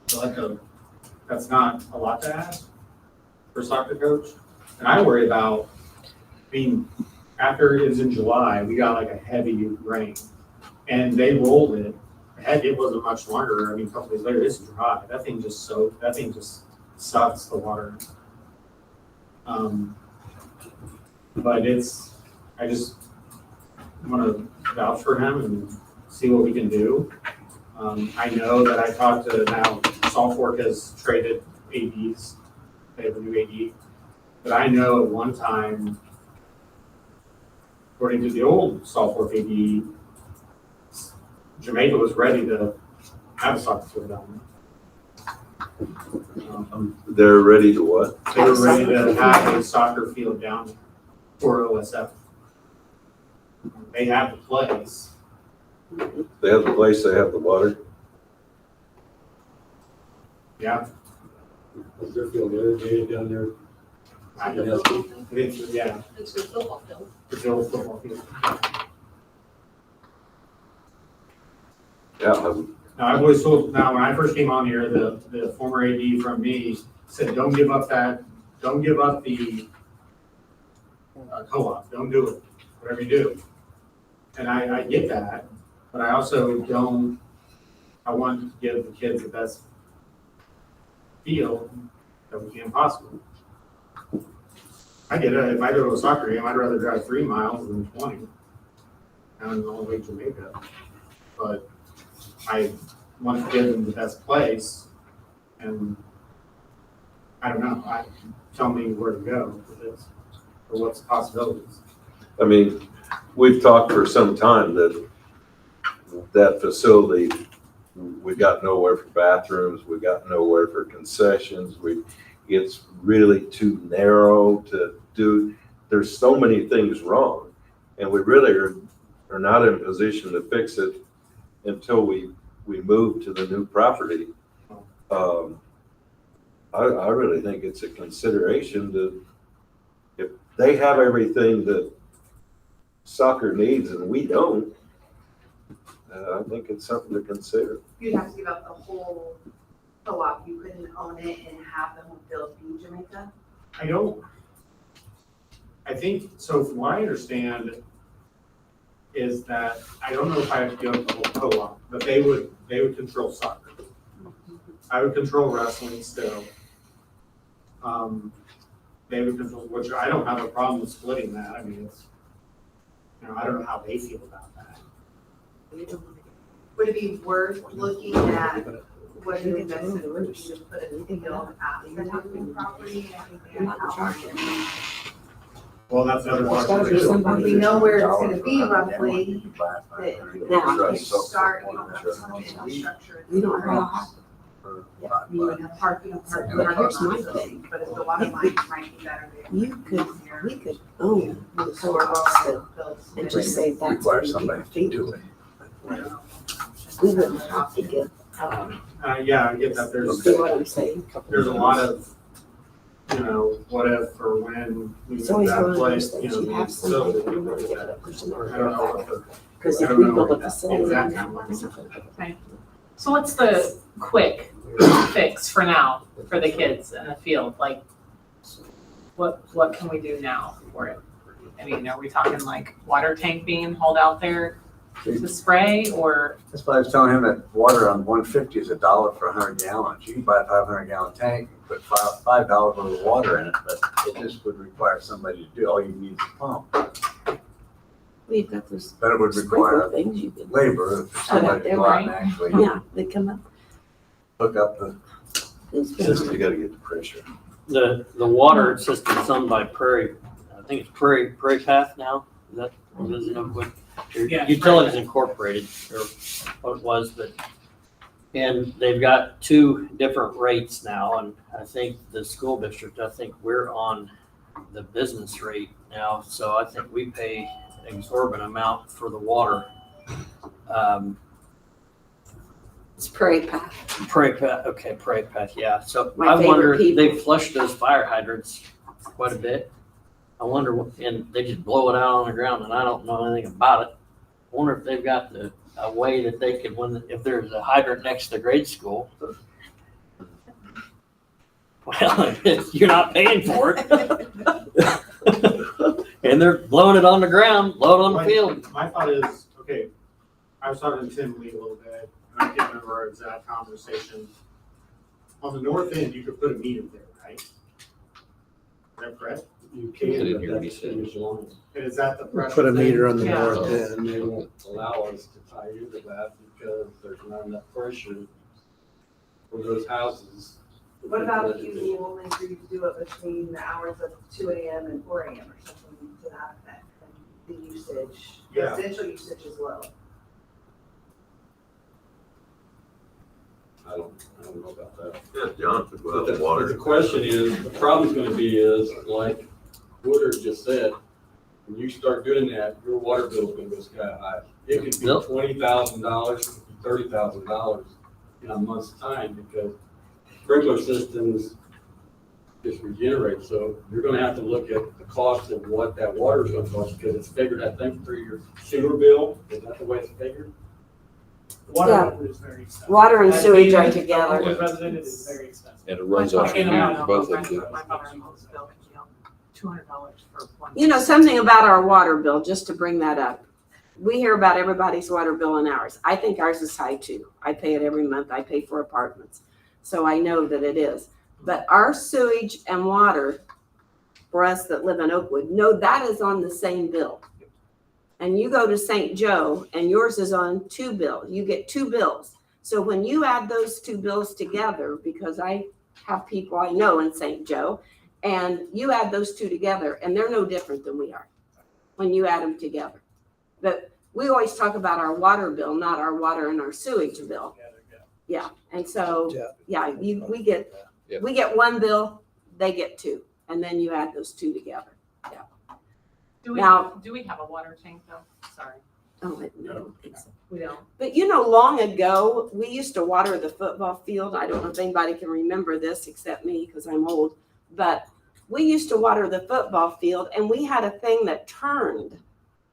N: So that's not a lot to ask for a soccer coach. And I worry about after it was in July, we got like a heavy rain, and they rolled it. It wasn't much longer. A couple days later, it's dry. That thing just soaked. That thing just sucks the water. But I just want to vouch for him and see what we can do. I know that I talked to now, Salt Fork has traded ADs. They have a new AD. But I know at one time, according to the old Salt Fork AD, Jamaica was ready to have a soccer field down there.
O: They're ready to what?
N: They were ready to have a soccer field down there for OSF. They have the place.
O: They have the place, they have the water.
N: Yeah. Was their field irrigated down there? Yeah.
F: It's a football field.
N: It's the old football field.
O: Yeah,
N: Now, I've always told, now, when I first came on here, the former AD from me said, don't give up the co-op, don't do it, whatever you do. And I get that, but I also I want to give the kids the best field that we can possibly. I get it, if I go to a soccer game, I'd rather drive 3 miles than 20. And the only way to Jamaica. But I want to give them the best place, and I don't know, tell me where to go for this, or what's the possibilities.
O: I mean, we've talked for some time that facility, we got nowhere for bathrooms, we got nowhere for concessions, it's really too narrow to do, there's so many things wrong, and we really are not in a position to fix it until we move to the new property. I really think it's a consideration to, if they have everything that soccer needs and we don't, I think it's something to consider.
C: You'd have to give up the whole co-op. You couldn't own it and have the home field be Jamaica.
N: I think, so from what I understand, is that, I don't know if I have to go to the whole co-op, but they would control soccer. I would control wrestling still. They would control, which I don't have a problem with splitting that. I mean, it's, I don't know how they feel about that.
C: Would it be worth looking at what an investment would be to put a field at the housing property?
N: Well, that's another
G: There's gotta be
N: question.
G: somebody.
C: We know where it's gonna be roughly, that
G: Now,
C: you start, you don't have some infrastructure.
G: we don't have.
C: You would have parking,
G: But here's my thing.
C: But if the water lines might be better there.
G: We could own the co-op still and just say that's
D: Require
G: what
D: somebody to do it.
G: we wouldn't have to get,
N: Yeah, I get that.
G: see what I'm saying?
N: There's a lot of, what if or when we
G: It's
N: move
G: always
N: that
G: one of
N: place,
G: those things, you have somebody that you want to get that person
N: I don't know what the.
G: Because
N: I
G: if
N: don't
G: we
N: know
G: build a
N: what that
G: facility.
N: exact
L: So what's the quick fix for now for the kids in the field? Like, what can we do now for it? I mean, are we talking like water tank being hauled out there to spray, or?
D: That's why I was telling him that water on 150 is $1 for 100 gallons. You can buy a 500-gallon tank and put $5 worth of water in it, but it just would require somebody to do. All you need is a pump.
G: We've got those
D: But it would
G: sprinkler
D: require
G: things you can.
D: labor for somebody to go out and actually
G: Yeah, they come up.
D: hook up the
O: Just, you gotta get the pressure.
K: The water system's owned by Prairie, I think it's Prairie Path now, is that, or is it Oakwood?
M: Yeah,
K: Utilities Incorporated, or what it was, and they've got 2 different rates now, and I think the school district, we're on the business rate now, so I think we pay an exorbitant amount for the water.
G: It's Prairie Path.
K: Prairie Path, yeah, so
G: My
K: I wonder,
G: favorite people.
K: they flushed those fire hydrants quite a bit. I wonder, and they just blow it out on the ground, and I don't know anything about it. I wonder if they've got a way that they could, if there's a hydrant next to the grade school. Well, you're not paying for it. And they're blowing it on the ground, load on the field.
N: My thought is, okay, I was talking to Tim Lee a little bit, and I can't remember our exact conversation. On the north end, you could put a meter there, right? Is that correct?
J: You
A: I
J: can,
A: didn't
J: but
A: hear what he
J: that's
A: said.
J: finished line.
N: And is that the pressure?
E: Put a
N: thing?
E: meter on the
L: Yeah.
E: north end.
J: And they won't allow us to tie into that because there's not enough pressure for those houses.
C: What about if you only agree to do it between the hours of 2 a.m. and 4 a.m. or something to that effect? And the usage,
N: Yeah.
C: residential usage is low.
J: I don't know about that.
O: Yeah, John could go
J: But
O: out
J: the,
O: and
J: but
O: water.
J: the question is, the problem's gonna be is, like Woodard just said, when you start doing that, your water bill's gonna go sky high. It could be
K: Yep.
J: $20,000, $30,000 in a month's time because sprinkler systems
N: just regenerate. So you're gonna have to look at the cost of what that water is gonna cost, because it's figured, I think, through your sewer bill. Is that the way it's figured?
M: Water is very expensive.
G: Water and
M: As
G: sewage
M: being
G: are
M: a
G: together.
M: Oakwood resident, it is very expensive.
A: And it runs off
L: My
A: your meter, both of them.
L: My father-in-law's bill, $200 for one.
G: You know, something about our water bill, just to bring that up. We hear about everybody's water bill and ours. I think ours is high too. I pay it every month. I pay for apartments. So I know that it is. But our sewage and water, for us that live in Oakwood, no, that is on the same bill. And you go to St. Joe and yours is on two bills. You get two bills. So when you add those two bills together, because I have people I know in St. Joe, and you add those two together, and they're no different than we are when you add them together. But we always talk about our water bill, not our water and our sewage bill. Yeah, and so, we get one bill, they get two, and then you add those two together.
L: Do we,
G: Now-
L: do we have a water tank though? Sorry,
G: Oh, I don't think so.
L: we don't.
G: But you know, long ago, we used to water the football field. I don't know if anybody can remember this except me because I'm old. But we used to water the football field and we had a thing that turned,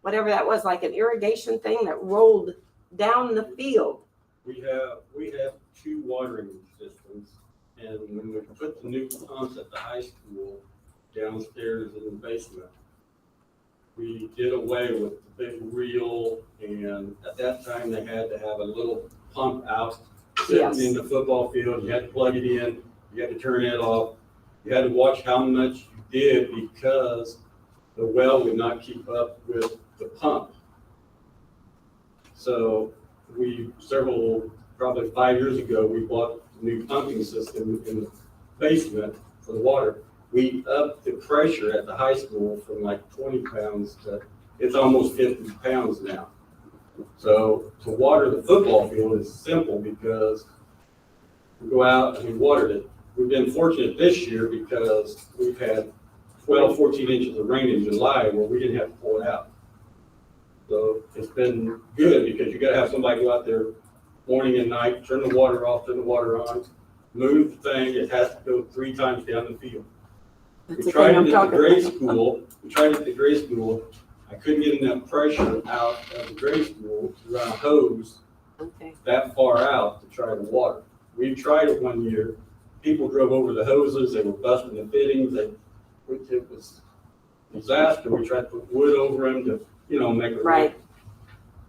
G: whatever that was, like an irrigation thing that rolled down the field.
N: We have two watering systems, and when we put the new pumps at the high school downstairs in the basement, we did away with the big reel, and at that time, they had to have a little pump out
G: Yes.
N: sitting in the football field. You had to plug it in, you had to turn it off. You had to watch how much you did because the well would not keep up with the pump. So probably 5 years ago, we bought a new pumping system in the basement for the water. We upped the pressure at the high school from like 20 pounds to, it's almost 50 pounds now. So to water the football field is simple because we go out and we watered it. We've been fortunate this year because we've had 12, 14 inches of rain in July where we didn't have to pull it out. So it's been good because you gotta have somebody go out there morning and night, turn the water off, turn the water on, move the thing. It has to go 3 times down the field.
G: That's
N: We
G: the
N: tried
G: thing
N: it
G: I'm
N: at the
G: talking
N: grade
G: about.
N: school. I couldn't get enough pressure out of the grade school to run a hose
G: Okay.
N: that far out to try to water. We tried it one year. People drove over the hoses. They were busting the fittings. It was a disaster. We tried to put wood over them to, make it
G: Right.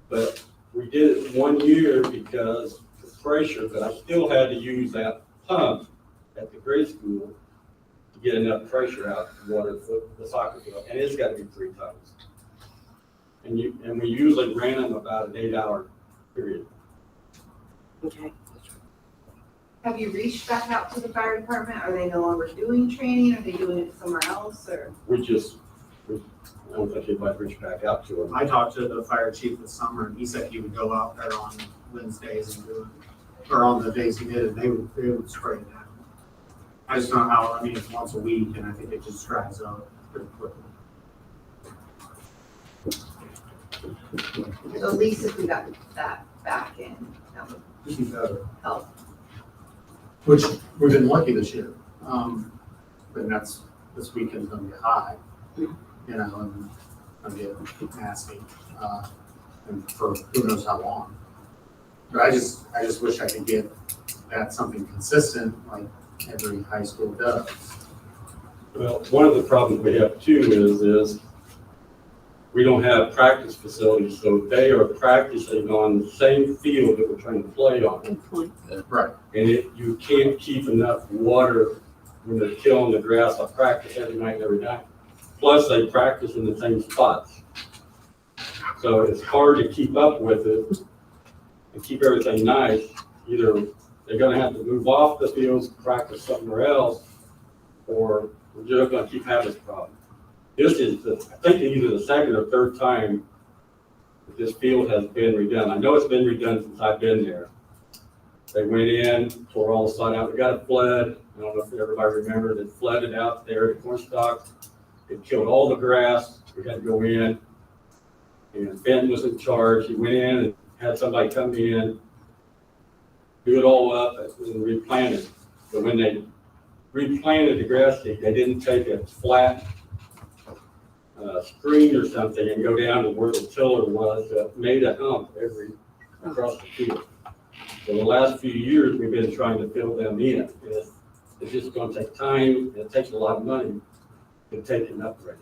N: But we did it 1 year because the pressure, but I still had to use that pump at the grade school to get enough pressure out to water the soccer field, and it's gotta be 3 times. And we usually ran them about an 8-hour period.
G: Okay.
C: Have you reached back out to the fire department? Are they no longer doing training? Are they doing it somewhere else or?
N: I don't think anybody reached back out to them.
M: I talked to the fire chief this summer and he said he would go out there on Wednesdays and do it, or on the days he did it, they would spray it down. I just don't know how, it's once a week and I think it just dries out pretty quickly.
C: So at least if we got that back in, that would
M: Just be better.
C: help.
M: Which we've been lucky this year. But this weekend's gonna be high, and I'm getting nasty, and for who knows how long. But I just wish I could get that something consistent like every high school does.
N: Well, one of the problems we have too is we don't have practice facilities, so they are practicing on the same field that we're trying to play on.
G: Good point.
M: Right.
N: And you can't keep enough water when they're killing the grass. I practice every night and every night. Plus they practice in the same spots. So it's hard to keep up with it and keep everything nice. Either they're gonna have to move off the fields, practice somewhere else, or we're just gonna keep having this problem. This is, I think either the second or third time that this field has been redone. I know it's been redone since I've been there. They went in, tore all the sod out. We got a flood. I don't know if everybody remembers. It flooded out there, the corn stalks. It killed all the grass. We had to go in. And Fenton was in charge. He went in and had somebody come in, do it all up and replant it. But when they replanted the grass seed. They didn't take a flat screen or something and go down to where the tiller was, made a hump across the field. So the last few years, we've been trying to fill them in. It's just gonna take time, and it takes a lot of money to take an upgrade.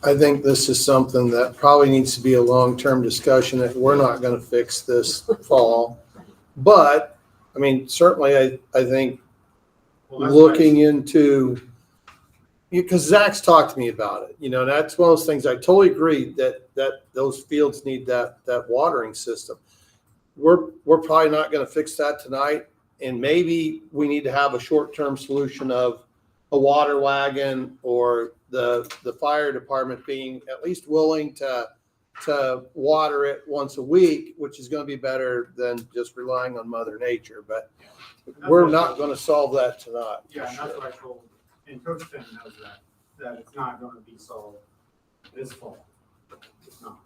E: I think this is something that probably needs to be a long-term discussion that we're not gonna fix this fall. But, I mean, certainly I think
N: Well, that's
E: looking into, because Zach's talked to me about it, and that's one of those things I totally agree that those fields need that watering system. We're probably not gonna fix that tonight, and maybe we need to have a short-term solution of a water wagon or the fire department being at least willing to water it once a week, which is gonna be better than just relying on Mother Nature, but we're not gonna solve that tonight.
N: Yeah, and that's what I told, and Coach Finn knows that it's not gonna be solved this fall. It's not.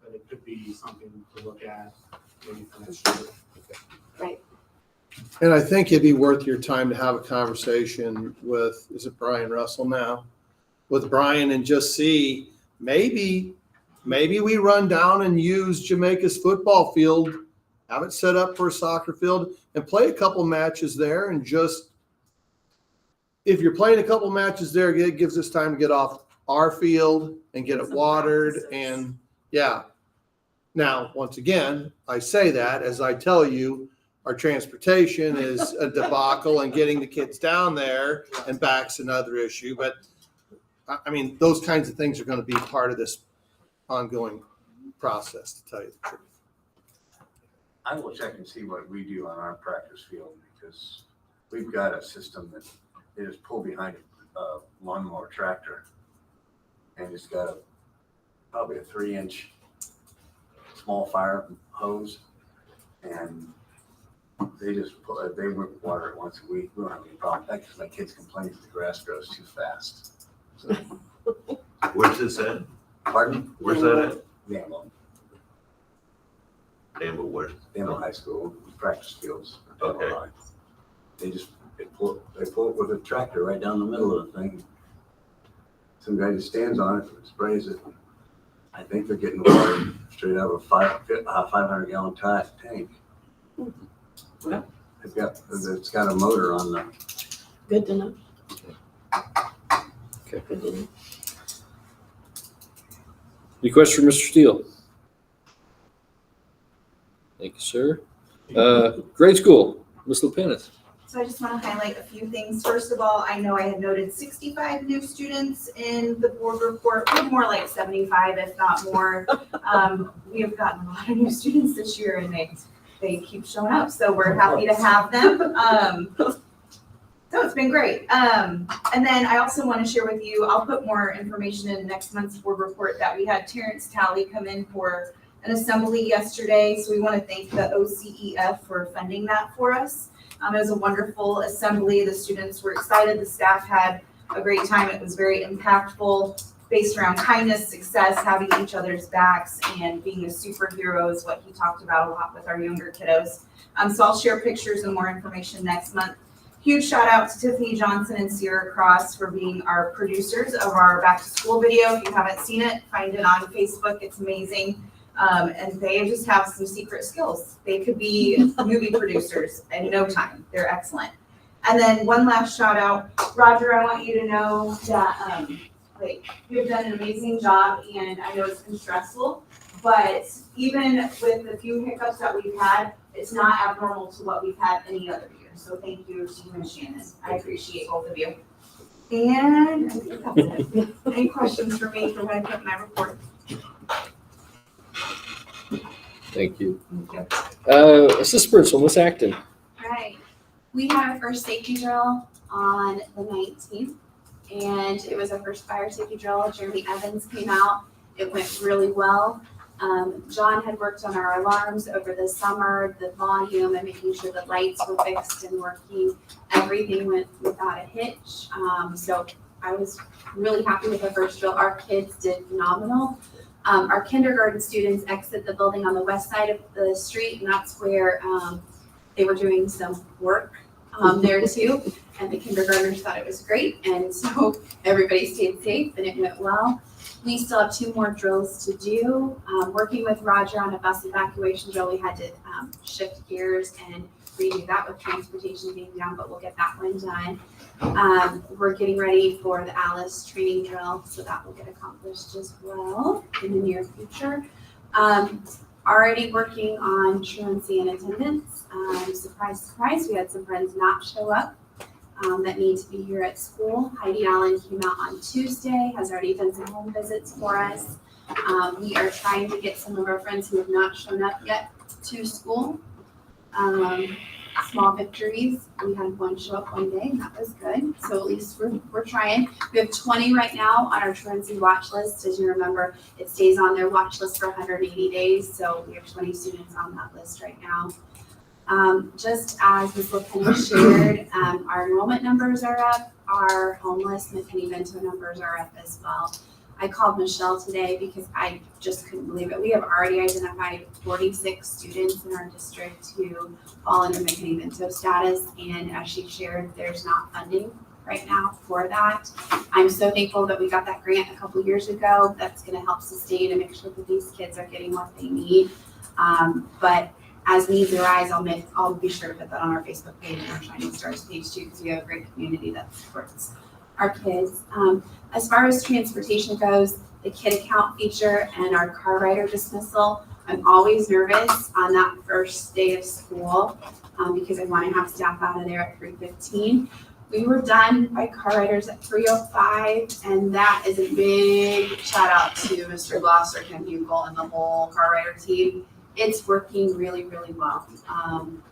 N: But it could be something to look at maybe for next year.
E: And I think it'd be worth your time to have a conversation with, is it Brian Russell now? With Brian and just see, maybe we run down and use Jamaica's football field, have it set up for a soccer field and play a couple matches there, and just, if you're playing a couple matches there, it gives us time to get off our field and get it watered. And yeah. Now, once again, I say that as I tell you, our transportation is a debacle, and getting the kids down there and back's another issue. But I mean, those kinds of things are going to be part of this ongoing process, to tell you the truth.
D: I will check and see what we do on our practice field, because we've got a system that they just pull behind a lawnmower tractor, and it's got probably a 3-inch small fire hose, and they water it once a week. We don't have any problem. Because my kids complain that the grass grows too fast. So,
O: Where's this at?
D: pardon?
O: Where's that at?
D: Danville.
O: Danville, where?
D: Danville High School, practice fields.
O: Okay.
D: They pull it with a tractor right down the middle of the thing. Some guy just stands on it, sprays it. I think they're getting water straight out of a 500-gallon tank.
G: Yeah.
D: It's got a motor on the.
G: Good to know.
A: Okay.
G: Good to know.
A: Any questions for Mr. Steele? Thank you, sir. Grade school, Ms. Lepenis.
B: So I just want to highlight a few things. First of all, I know I had noted 65 new students in the board report. We're more like 75, if not more. We have gotten a lot of new students this year, and they keep showing up. So we're happy to have them. So it's been great. And then I also want to share with you, I'll put more information in next month's board report, that we had Terrence Talley come in for an assembly yesterday. So we want to thank the OCEF for funding that for us. It was a wonderful assembly. The students were excited. The staff had a great time. It was very impactful, based around kindness, success, having each other's backs, and being a superhero is what he talked about a lot with our younger kiddos. So I'll share pictures and more information next month. Huge shout out to Tiffany Johnson and Sierra Cross for being our producers of our back to school video. If you haven't seen it, find it on Facebook. It's amazing. And they just have some secret skills. They could be movie producers in no time. They're excellent. And then one last shout out, Roger, I want you to know that you've done an amazing job, and I know it's been stressful, but even with the few hiccups that we've had, it's not abnormal to what we've had any other year. So thank you to you and Shannon. I appreciate both of you. And I think that's it. Any questions for me for when I put my report?
A: Thank you. Assistant Principal, Ms. Acton.
P: Right. We had our first safety drill on the 19th, and it was our first fire safety drill. Jeremy Evans came out. It went really well. John had worked on our alarms over the summer, the volume, and making sure the lights were fixed and working. Everything went without a hitch. So I was really happy with the first drill. Our kids did phenomenal. Our kindergarten students exit the building on the west side of the street, and that's where they were doing some work there too. And the kindergartners thought it was great. And so everybody stayed safe and it went well. We still have 2 more drills to do. Working with Roger on a bus evacuation drill, we had to shift gears and redo that with transportation being down, but we'll get that one done. We're getting ready for the Alice training drill, so that will get accomplished as well in the near future. Already working on truancy and attendance. Surprise, surprise, we had some friends not show up that need to be here at school. Heidi Allen came out on Tuesday, has already done some home visits for us. We are trying to get some of our friends who have not shown up yet to school. Small victories. We had one show up one day and that was good. So at least we're trying. We have 20 right now on our truancy watch list. As you remember, it stays on their watch list for 180 days. So we have 20 students on that list right now. Just as Ms. LaPena shared, our enrollment numbers are up. Our homeless McKinney-Vento numbers are up as well. I called Michelle today because I just couldn't believe it. We have already identified 46 students in our district who fall under McKinney-Vento status, and as she shared, there's not funding right now for that. I'm so thankful that we got that grant a couple years ago. That's going to help sustain and make sure that these kids are getting what they need. But as needs arise, I'll be sure to put that on our Facebook page and our Shining Stars page too, because we have a great community that supports our kids. As far as transportation goes, the kid account feature and our car rider dismissal, I'm always nervous on that first day of school because I want to have staff out of there at 3:15. We were done by car riders at 3:05, and that is a big shout out to Mr. Glosser, Ken Bugle, and the whole car rider team. It's working really, really well.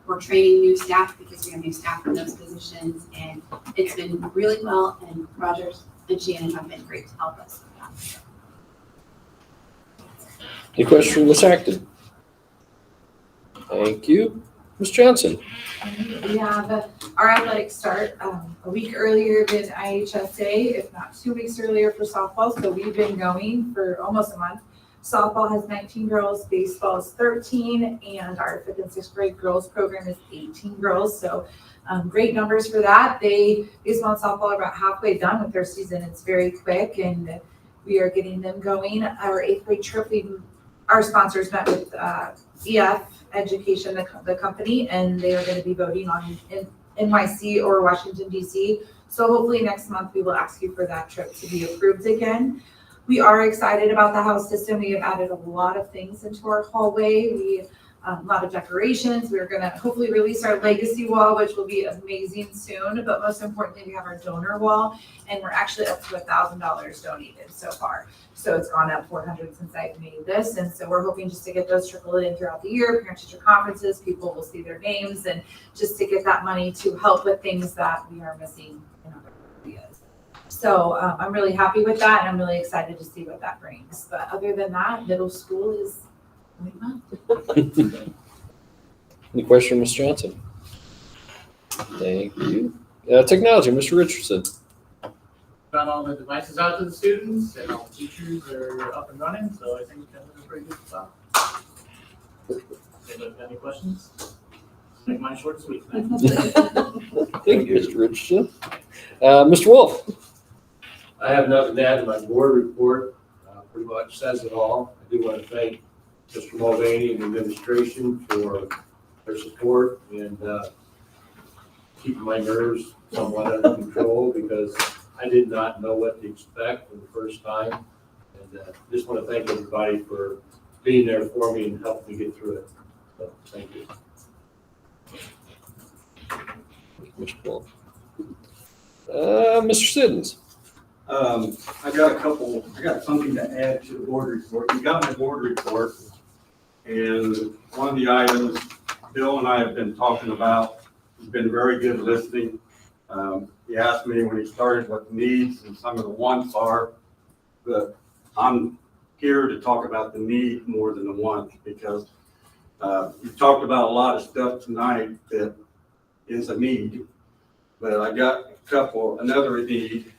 P: We're training new staff because we have new staff in those positions, and it's been really well, and Rogers and Shannon have been great to help us with that.
A: Any questions from Ms. Acton? Thank you. Ms. Johnson?
I: We have our athletics start a week earlier than IHSA, if not 2 weeks earlier for softball, so we've been going for almost a month. Softball has 19 girls, baseball is 13, and our 5th and 6th grade girls program is 18 girls. So great numbers for that. Baseball and softball are about halfway done with their season. It's very quick, and we are getting them going. Our 8th grade trip, our sponsors met with EF Education, the company, and they are going to be voting on NYC or Washington, D.C. So hopefully next month we will ask you for that trip to be approved again. We are excited about the house system. We have added a lot of things into our hallway. A lot of decorations. We're going to hopefully release our legacy wall, which will be amazing soon. But most importantly, we have our donor wall, and we're actually up to $1,000 donated so far. So it's gone up $400 since I've made this. And so we're hoping just to get those trickled in throughout the year, parent-teacher conferences, people will see their names, and just to get that money to help with things that we are missing in other areas. So I'm really happy with that, and I'm really excited to see what that brings. But other than that, middle school is going well.
A: Any question, Ms. Johnson? Thank you. Technology, Mr. Richardson.
M: Got all the devices out to the students and all the teachers are up and running, so I think that's a pretty good spot. Anybody have any questions? Make mine short and sweet.
A: Thank you, Mr. Richardson. Mr. Wolf.
Q: I have nothing to add to my board report. Pretty much says it all. I do want to thank Mr. Mulvaney and the administration for their support and keeping my nerves somewhat under control, because I did not know what to expect for the first time. And just want to thank everybody for being there for me and helping me get through it. So thank you.
A: Mr. Wolf. Mr. Siddons.
J: I got something to add to the board report. You got my board report, and one of the items Bill and I have been talking about has been very good listening. He asked me when he started what the needs and some of the wants are, but I'm here to talk about the need more than the wants, because you talked about a lot of stuff tonight that is a need, but I got another need.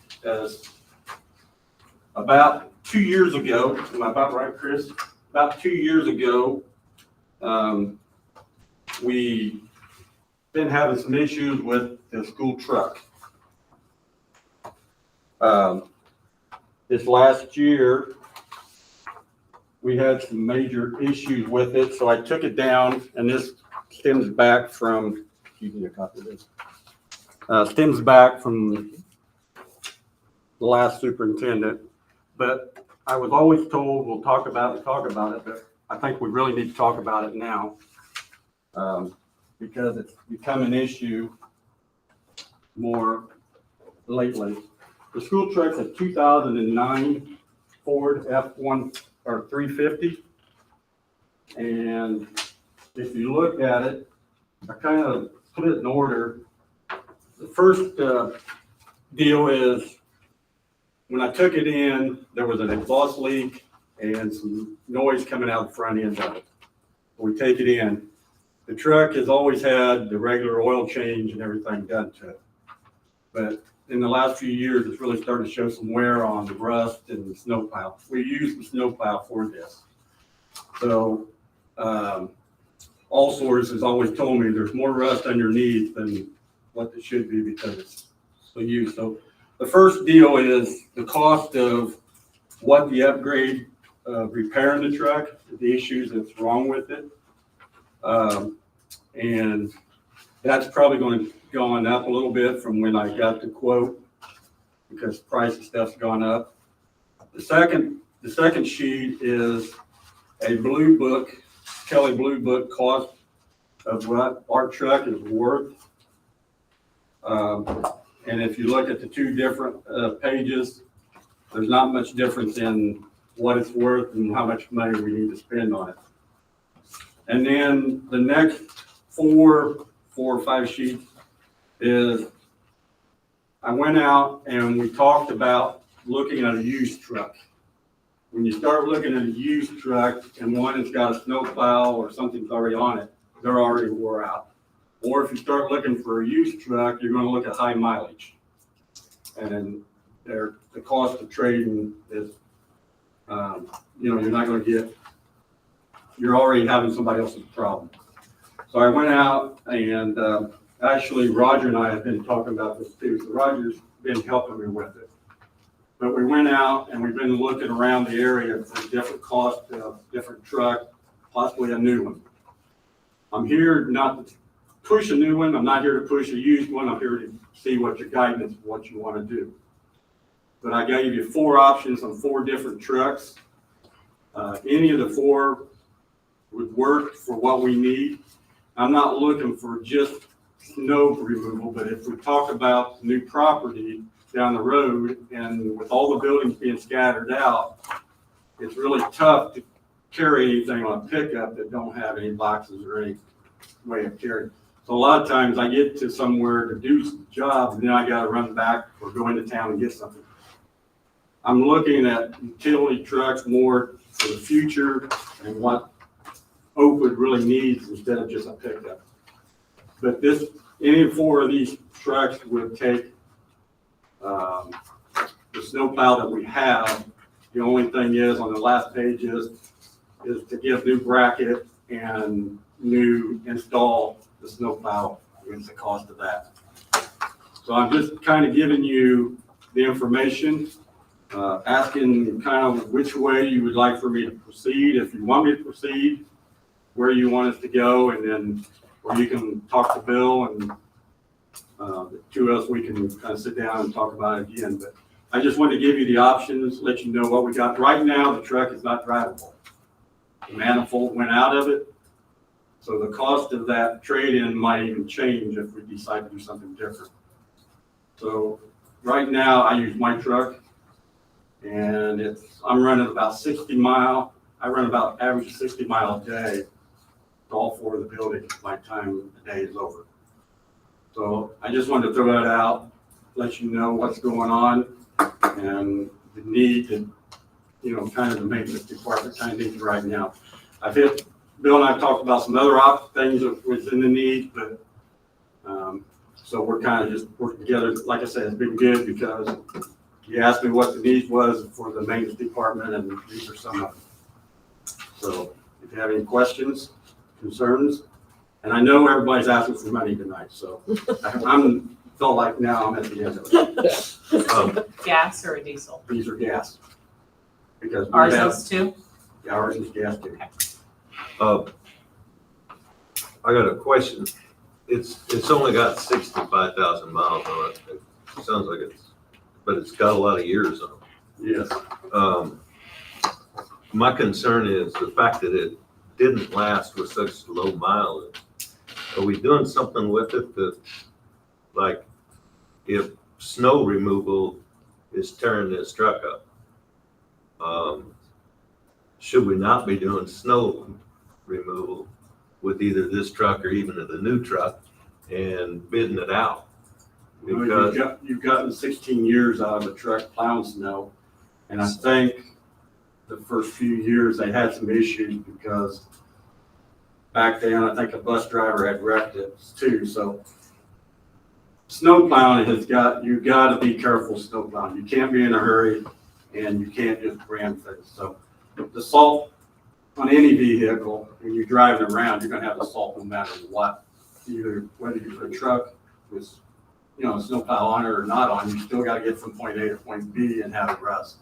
J: About 2 years ago, am I about right, Chris? About 2 years ago, we
N: been having some issues with the school truck. This last year, we had some major issues with it, so I took it down, and this stems back from, you need a copy of this. Stems back from the last superintendent, but I was always told we'll talk about it, but I think we really need to talk about it now. Because it's become an issue more lately. The school truck's a 2009 Ford F1 or 350. And if you look at it, I kind of put it in order. The first deal is when I took it in, there was an exhaust leak and some noise coming out the front end of it. We take it in. The truck has always had the regular oil change and everything done to it. But in the last few years, it's really started to show some wear on the rust and the snowplow. We use the snowplow for this. So All Source has always told me there's more rust underneath than what it should be because it's so used. So the first deal is the cost of what the upgrade of repairing the truck, the issues that's wrong with it. And that's probably going to go up a little bit from when I got the quote because the price of stuff's gone up. The second sheet is a blue book, Kelly Blue Book cost of what our truck is worth. And if you look at the two different pages, there's not much difference in what it's worth and how much money we need to spend on it. And then the next four or five sheets is I went out and we talked about looking at a used truck. When you start looking at a used truck and one that's got a snowplow or something's already on it, they're already wore out. Or if you start looking for a used truck, you're going to look at high mileage. And the cost of trading is, you're not going to get, you're already having somebody else's problem. So I went out and actually Roger and I have been talking about this too. So Roger's been helping me with it. But we went out and we've been looking around the area for different costs of different truck, possibly a new one. I'm here not to push a new one. I'm not here to push a used one. I'm here to see what your guidance, what you want to do. But I gave you 4 options on 4 different trucks. Any of the 4 would work for what we need. I'm not looking for just snow removal, but if we talk about new property down the road and with all the buildings being scattered out, it's really tough to carry anything on a pickup that don't have any boxes or any way of carrying. So a lot of times I get to somewhere to do some jobs and then I got to run back or go into town and get something. I'm looking at utility trucks more for the future and what Oakwood really needs instead of just a pickup. But any 4 of these trucks would take the snowplow that we have. The only thing is on the last page is to give new bracket and new install the snowplow against the cost of that. So I'm just kind of giving you the information, asking kind of which way you would like for me to proceed. If you want me to proceed, where you want us to go, and then, or you can talk to Bill and the 2 of us, we can kind of sit down and talk about it again. But I just wanted to give you the options, let you know what we got. Right now, the truck is not drivable. The manifold went out of it. So the cost of that trade-in might even change if we decide to do something different. So right now, I use my truck, and I'm running about 60 mile. I run about average 60 miles a day to all 4 of the buildings by the time the day is over. So I just wanted to throw that out, let you know what's going on and the need to, kind of the maintenance department kind of needs right now. Bill and I talked about some other things that was in the need, but so we're kind of just working together. Like I said, it's been good because you asked me what the need was for the maintenance department, and these are some of them. So if you have any questions, concerns,
J: And I know everybody's asking for money tonight, so felt like now I'm at the end of it.
L: Is this a gas or a diesel?
J: These are gas. Because we
L: Ours
J: have,
L: is too?
J: ours is gas too.
O: I got a question. It's only got 65,000 miles on it. It sounds like but it's got a lot of years on it.
J: Yes.
O: My concern is the fact that it didn't last with such low mileage. Are we doing something with it that, like, if snow removal is tearing this truck up, should we not be doing snow removal with either this truck or even the new truck and bidding it out? Because
J: You've gotten 16 years out of the truck plowing snow. And I think the first few years they had some issues because back then, I think a bus driver had wrecked it too. So snow plowing you've got to be careful snow plowing. You can't be in a hurry and you can't just ram things. So the salt on any vehicle, when you're driving around, you're going to have the salt no matter what. Whether you're a truck with, a snowplow on it or not on, you still got to get from point A to point B and have it rust.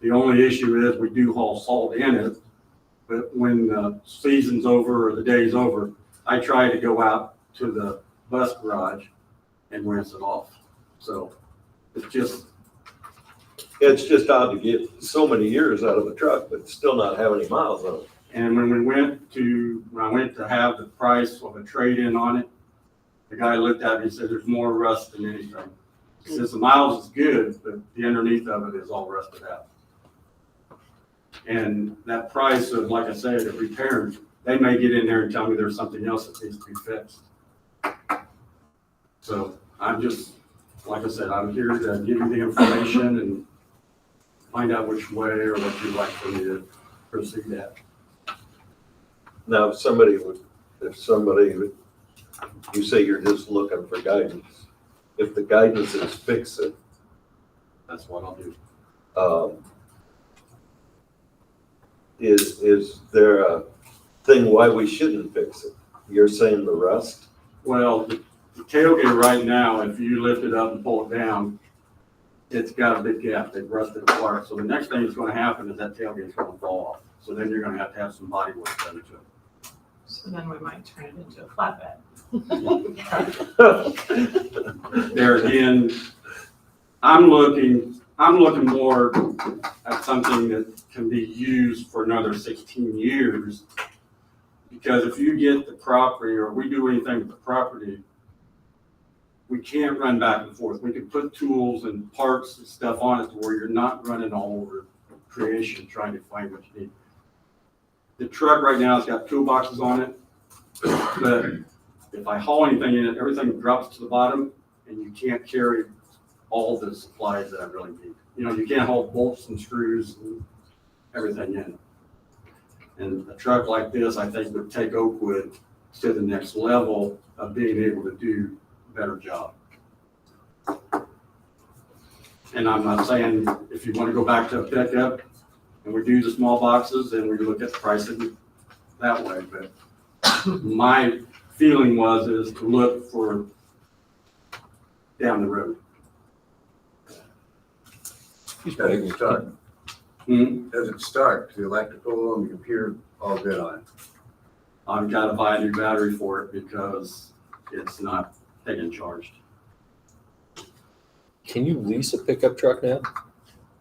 J: The only issue is we do haul salt in it, but when the season's over or the day's over, I try to go out to the bus garage and rinse it off. So it's just
O: odd to get so many years out of a truck, but still not have any miles on it.
J: And when I went to have the price of a trade-in on it, the guy looked at me and said, there's more rust than anything. He says the miles is good, but the underneath of it is all rusted out. And that price of, like I said, the repairs, they may get in there and tell me there's something else that needs to be fixed. So I'm just, like I said, I'm here to give you the information and find out which way or what you'd like for me to proceed at.
O: Now, if you say you're just looking for guidance, if the guidance is fix it,
J: that's what I'll do.
O: Is there a thing why we shouldn't fix it? You're saying the rust?
J: Well, the tailgate right now, if you lift it up and pull it down, it's got a big gap. They've rusted apart. So the next thing that's going to happen is that tailgate's going to fall off. So then you're going to have some body work done to it.
L: So then we might turn it into a flatbed.
J: There again, I'm looking more at something that can be used for another 16 years. Because if you get the property or we do anything with the property, we can't run back and forth. We can put tools and parts and stuff on it to where you're not running all over creation trying to find what you need. The truck right now has got toolboxes on it, but if I haul anything in it, everything drops to the bottom and you can't carry all the supplies that I really need. You can't haul bolts and screws and everything in. And a truck like this, I think, would take Oakwood to the next level of being able to do a better job. And I'm not saying if you want to go back to a pickup and we do the small boxes and we look at the pricing that way, but my feeling is to look for down the road.
D: Does it start? Does it start? The electrical and the computer all good on it?
J: I've got to buy a new battery for it because it's not taking charged.
A: Can you lease a pickup truck now?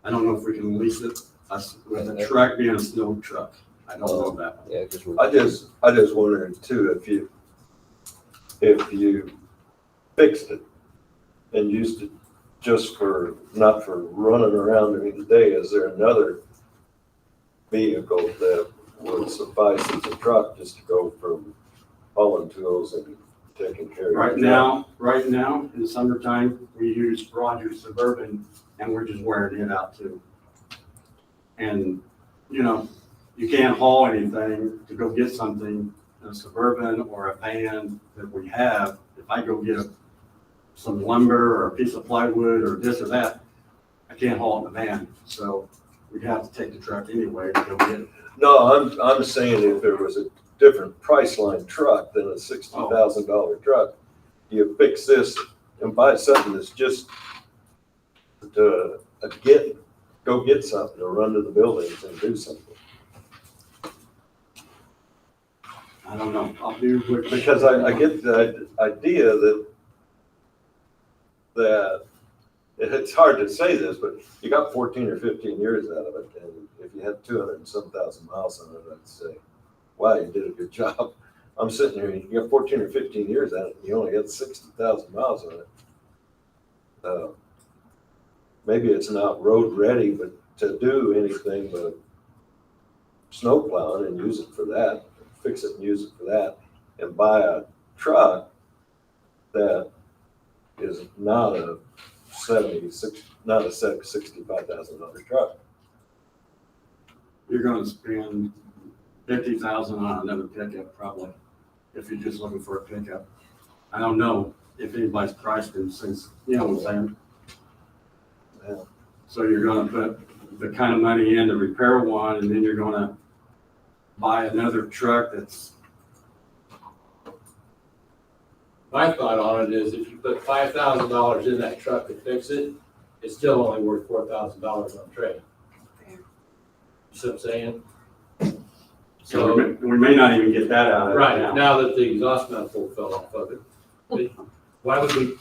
J: I don't know if we can lease it with a truck being a snow truck. I don't know that.
A: Yeah, because
O: I just wondered too, if you fixed it and used it just not for running around during the day, is there another vehicle that would suffice as a truck just to go from hauling tools and taking care of?
J: Right now, in the summertime, we use Rogers Suburban and we're just wearing it out too. And, you can't haul anything to go get something in a Suburban or a van that we have. If I go get some lumber or a piece of plywood or this or that, I can't haul it in the van. So we'd have to take the truck anyway to go get it.
O: No, I'm saying if there was different price line truck than a $60,000 truck. You fix this and buy something that's just to go get something or run to the buildings and do something.
J: I don't know, I'll do what.
O: Because I get the idea that it's hard to say this, but you got 14 or 15 years out of it, and if you had 200 and some thousand miles on it, I'd say, wow, you did a good job. I'm sitting here, you got 14 or 15 years out of it, and you only got 60,000 miles on it. Maybe it's not road ready, but to do anything but snow plowing and use it for that, fix it and use it for that, and buy a truck that is not a $65,000 truck.
J: You're gonna spend 50,000 on another pickup probably, if you're just looking for a pickup. I don't know if anybody's priced them since, you know what I'm saying?
O: Yeah.
J: So you're gonna put the kind of money in to repair one, and then you're gonna buy another truck that's.
Q: My thought on it is if you put $5,000 in that truck to fix it, it's still only worth $4,000 on trade. You see what I'm saying?
J: So we may not even get that out of it
Q: Right,
J: now.
Q: now that the exhaust manifold fell off of it. But why would we,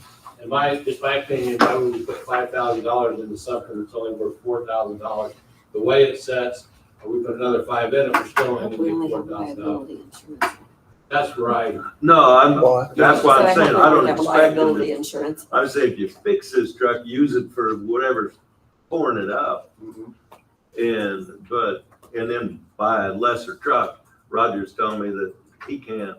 Q: just my opinion, why would we put $5,000 into something that's only worth $4,000? The way it sets, and we put another 5 in it, we're still only
G: We
Q: gonna
G: only
Q: get
G: have
Q: $4,000.
G: liability insurance.
Q: That's right.
O: No, that's why I'm saying, I don't
G: have
O: expect
G: liability
O: it.
G: insurance.
O: I say if you fix this truck, use it for whatever's pouring it up. And then buy a lesser truck. Roger's telling me that he can't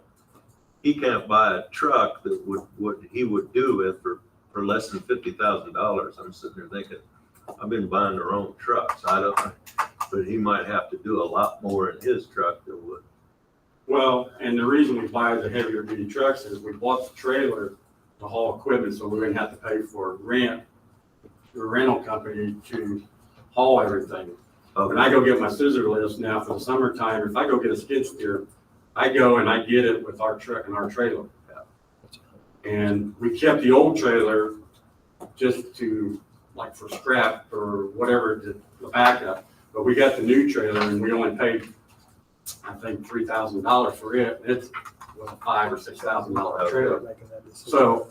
O: buy a truck that would, what he would do it for less than $50,000. I'm sitting there thinking, I've been buying the wrong trucks. But he might have to do a lot more in his truck than would.
J: Well, and the reason we buy the heavier duty trucks is we bought the trailer to haul equipment, so we wouldn't have to pay for the rental company to haul everything. When I go get my scissor lifts now for the summertime, if I go get a skid steer, I go and I get it with our truck and our trailer. And we kept the old trailer just to, like, for scrap or whatever, the backup. But we got the new trailer and we only paid, I think, $3,000 for it. It's a $5,000 or $6,000 trailer. So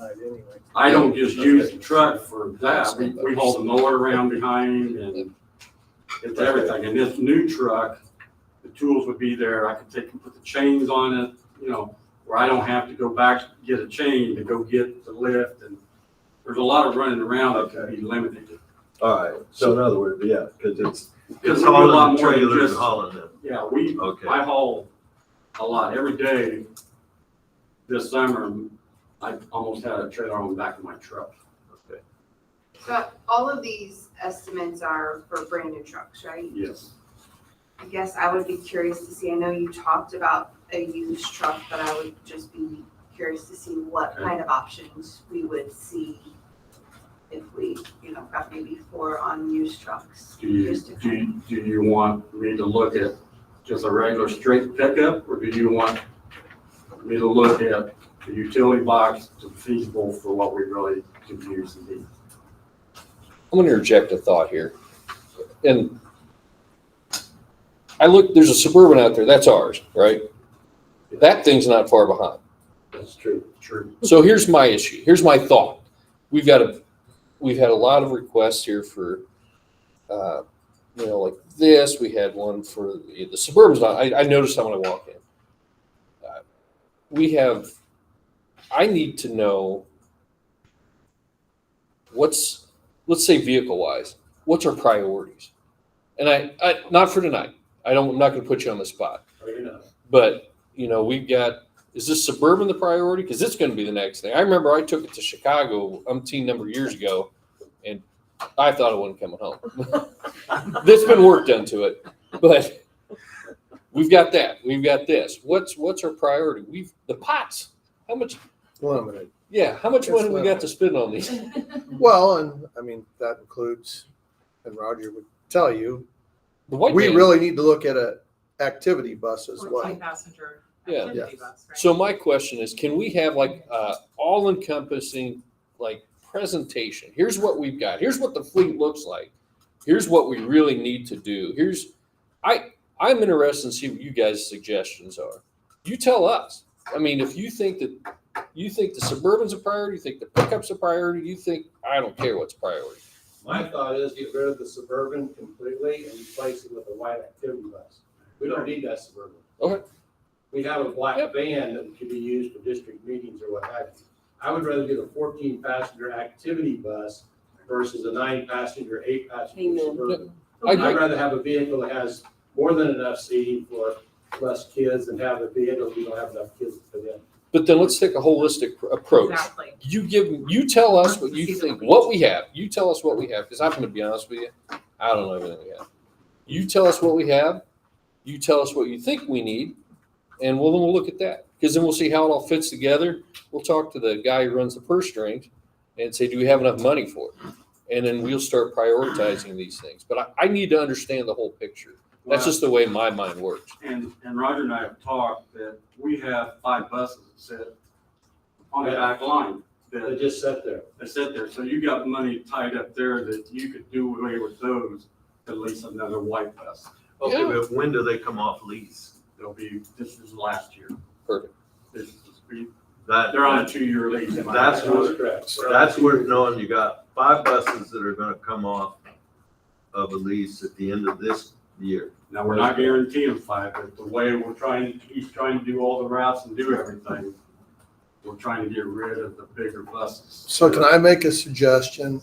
J: I don't just use the truck for that. We haul the mower around behind and it's everything. And this new truck, the tools would be there. I could take and put the chains on it, you know, where I don't have to go back, get a chain to go get the lift. And there's a lot of running around that can be limited.
O: All right. So in other words, yeah, because it's
J: we do a
O: hauling
J: lot
O: the
J: more than
O: trailers
J: just-
O: and hauling them.
J: Yeah,
O: Okay.
J: I haul a lot. Every day this summer, I almost had a trailer on the back of my truck.
O: Okay.
C: So all of these estimates are for brand new trucks, right?
J: Yes.
C: I guess I would be curious to see, I know you talked about a used truck, but I would just be curious to see what kind of options we would see if we, got maybe 4 on used trucks.
J: Do you want me to look at just a regular straight pickup, or do you want me to look at the utility box to feasible for what we really could use and need?
A: I'm going to interject a thought here. And there's a Suburban out there, that's ours, right? That thing's not far behind.
Q: That's true.
J: True.
A: So here's my issue. Here's my thought. We've had a lot of requests here for, like this. We had one for the Suburban's not, I noticed that when I walk in. I need to know let's say vehicle wise, what's our priorities? And I not for tonight. I'm not going to put you on the spot. But, we've got, is this Suburban the priority? Because it's going to be the next thing. I remember I took it to Chicago umpteen number of years ago, and I thought it wasn't coming home. There's been work done to it, but we've got that. We've got this. What's our priority? The pots. How much?
E: Limited.
A: Yeah. How much
E: It's
A: money we got
E: limited.
A: to spend on these?
E: Well, and I mean, that includes, and Roger would tell you,
A: The white
E: we
A: van.
E: really need to look at a activity bus as well.
L: 14 passenger.
A: Yeah.
L: activity bus, right?
A: So my question is, can we have like all encompassing like presentation? Here's what we've got. Here's what the fleet looks like. Here's what we really need to do. I'm interested in see what you guys' suggestions are. You tell us. I mean, if you think the Suburban's a priority, you think the pickup's a priority, you think, I don't care what's priority.
Q: My thought is get rid of the Suburban completely and replace it with a white activity bus. We don't need that Suburban.
A: Okay.
Q: We have a black
A: Yep.
Q: van that could be used for district meetings or what have you. I would rather get a 14-passenger activity bus versus a 9-passenger, 8-passenger
G: Amen.
Q: Suburban.
A: I agree.
Q: I'd rather have a vehicle that has more than enough seating for less kids than have a vehicle we don't have enough kids to fit in.
A: But then let's take a holistic approach.
L: Exactly.
A: You tell us what you think, what we have. You tell us what we have, because I'm going to be honest with you, I don't know everything we have. You tell us what we have. You tell us what you think we need, and then we'll look at that. Because then we'll see how it all fits together. We'll talk to the guy who runs the purse strings and say, do we have enough money for it? And then we'll start prioritizing these things. But I need to understand the whole picture. That's just the way my mind works.
J: And Roger and I have talked that we have 5 buses that sit on the back line
Q: They
J: that
Q: just sat there.
J: sit there. So you got money tied up there that you could do away with those, at least another white bus.
O: Okay,
A: Yeah.
O: but when do they come off lease?
J: They'll be, this is last year.
A: Perfect.
J: This is,
O: That,
J: they're on a 2-year lease.
O: That's what-
Q: correct.
O: that's worth knowing. You got 5 buses that are gonna come off of a lease at the end of this year.
J: Now, we're not guaranteeing 5, but the way he's trying to do all the routes and do everything, we're trying to get rid of the bigger buses.
E: So can I make a suggestion?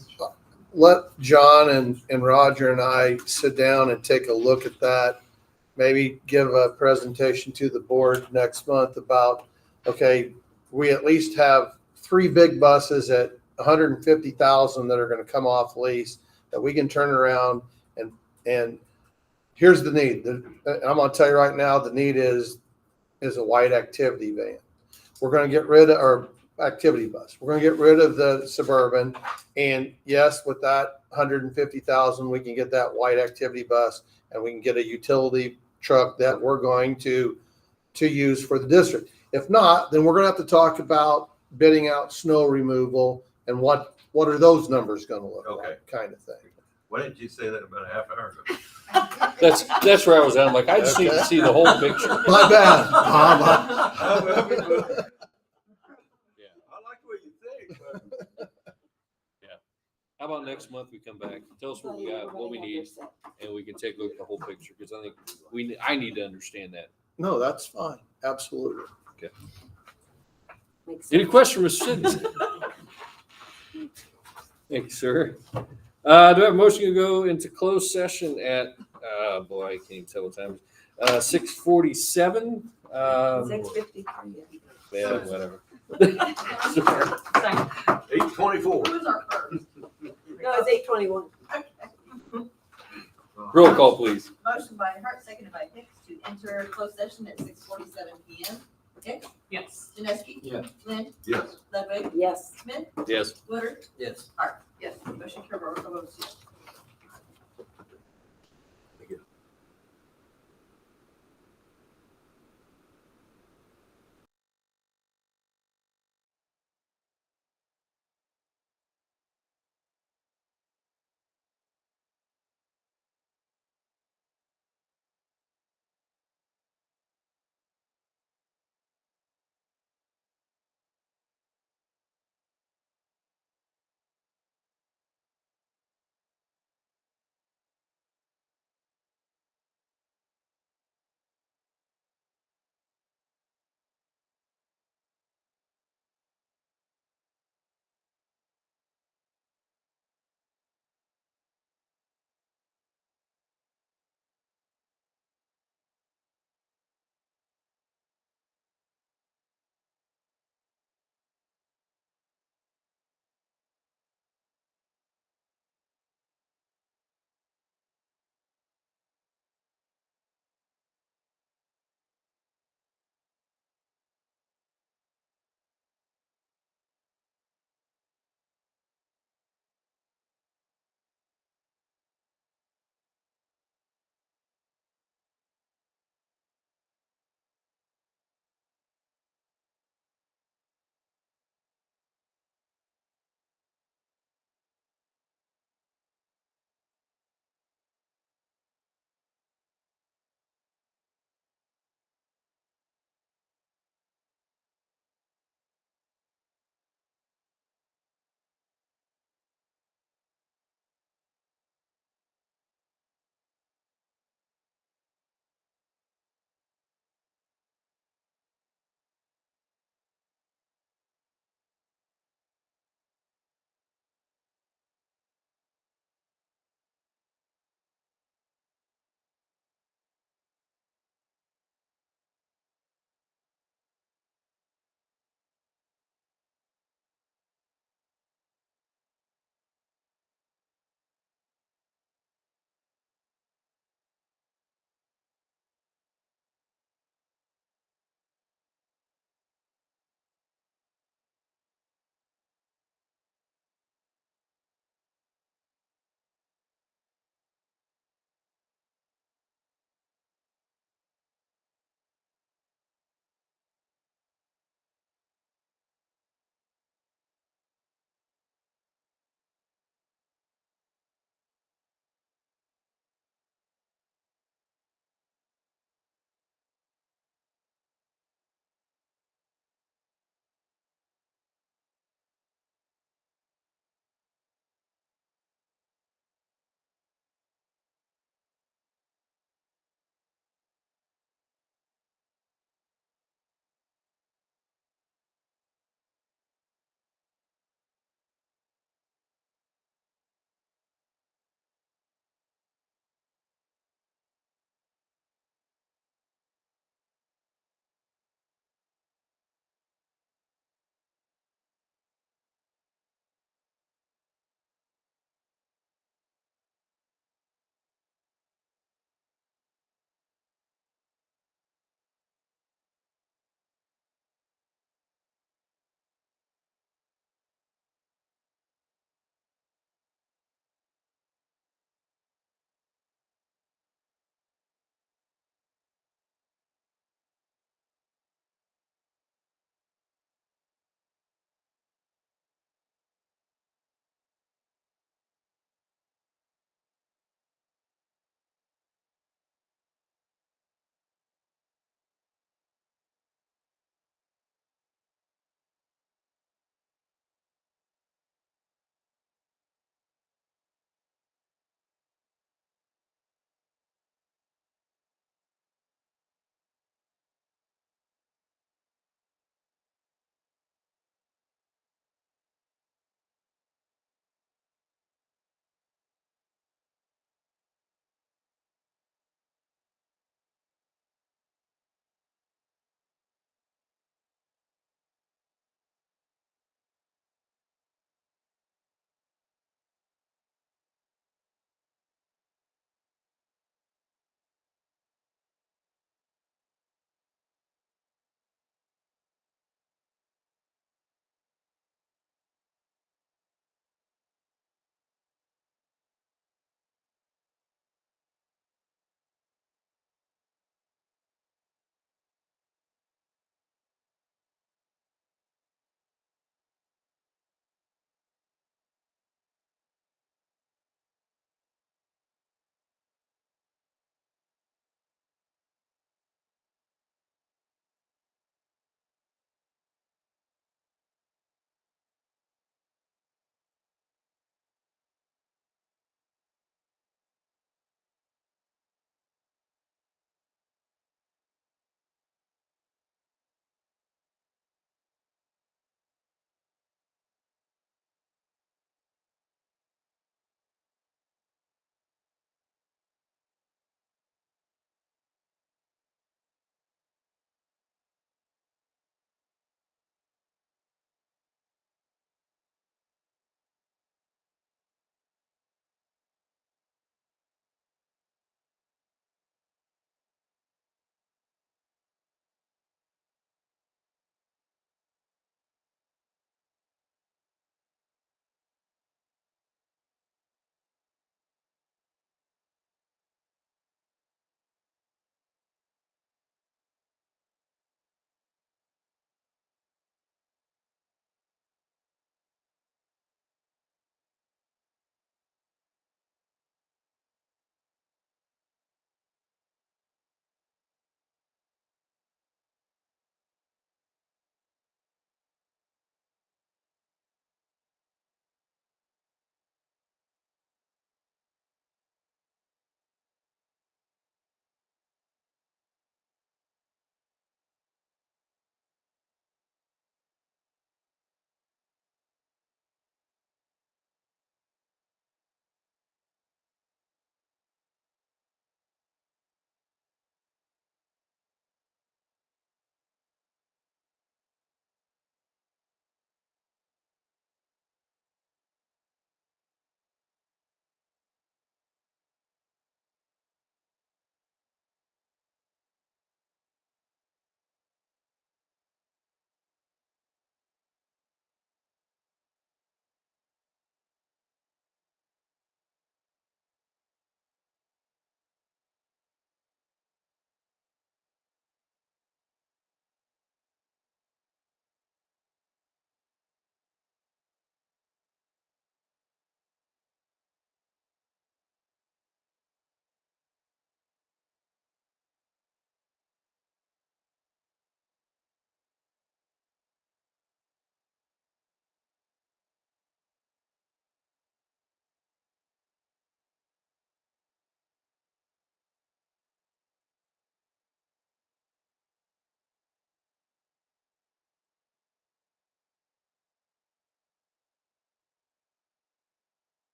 E: Let John and Roger and I sit down and take a look at that. Maybe give a presentation to the board next month about, okay, we at least have 3 big buses at 150,000 that are going to come off lease that we can turn around and here's the need. I'm going to tell you right now, the need is a white activity van. We're going to get rid of our activity bus. We're going to get rid of the Suburban. And yes, with that 150,000, we can get that white activity bus and we can get a utility truck that we're going to use for the district. If not, then we're going to have to talk about bidding out snow removal and what are those numbers going to look like, kind of thing.
O: Why didn't you say that about a half hour ago?
A: That's where I was at. I'm like, I just need to see the whole picture.
E: My bad.
O: I like what you think, but
A: How about next month we come back, tell us what we got, what we need, and we can take a look at the whole picture, because I think I need to understand that.
E: No, that's fine. Absolutely.
A: Any questions, Mr. Sidney? Thank you, sir. Do I have a motion to go into closed session at, boy, I can't even tell what time it is, 6:47?
G: 6:53.
A: Yeah, whatever.
O: 8:24.
F: Who's our first?
G: No, it's 8:21.
A: Roll call, please.
H: Motion by Hart, seconded by Hicks to enter closed session at 6:47 PM. Hicks,
L: Yes.
H: Janeski.
Q: Yeah.
H: Lynn,
O: Yes.
H: Ludwig,
G: Yes.
H: Smith,
A: Yes.
H: Woodard,
Q: Yes.
H: Hart. Yes, motion carried, roll call vote, yes.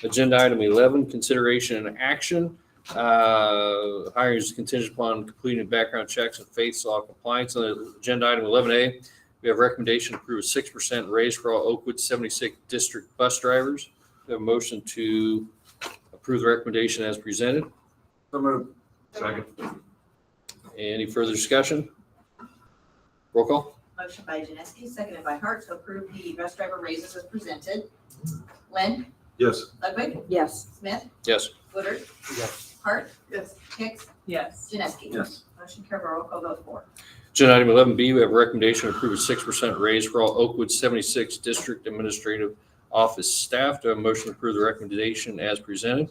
A: Agenda item 11, consideration and action. Hiring is contingent upon completing background checks and faith law compliance. On agenda item 11A, we have recommendation to approve a 6% raise for all Oakwood 76 district bus drivers. We have a motion to approve the recommendation as presented.
D: So moved.
O: Second.
A: Any further discussion? Roll call.
F: Motion by Janeski, seconded by Hart to approve the bus driver raises as presented. Lynn,
O: Yes.
F: Ludwig,
G: Yes.
F: Smith,
A: Yes.
F: Woodard,
K: Yes.
F: Hart,
C: Yes.
F: Hicks,
L: Yes.
F: Janeski.
D: Yes.
F: Motion carried by roll call vote 4.
A: Agenda item 11B, we have a recommendation to approve a 6% raise for all Oakwood 76 district administrative office staff. Do I have a motion to approve the recommendation as presented?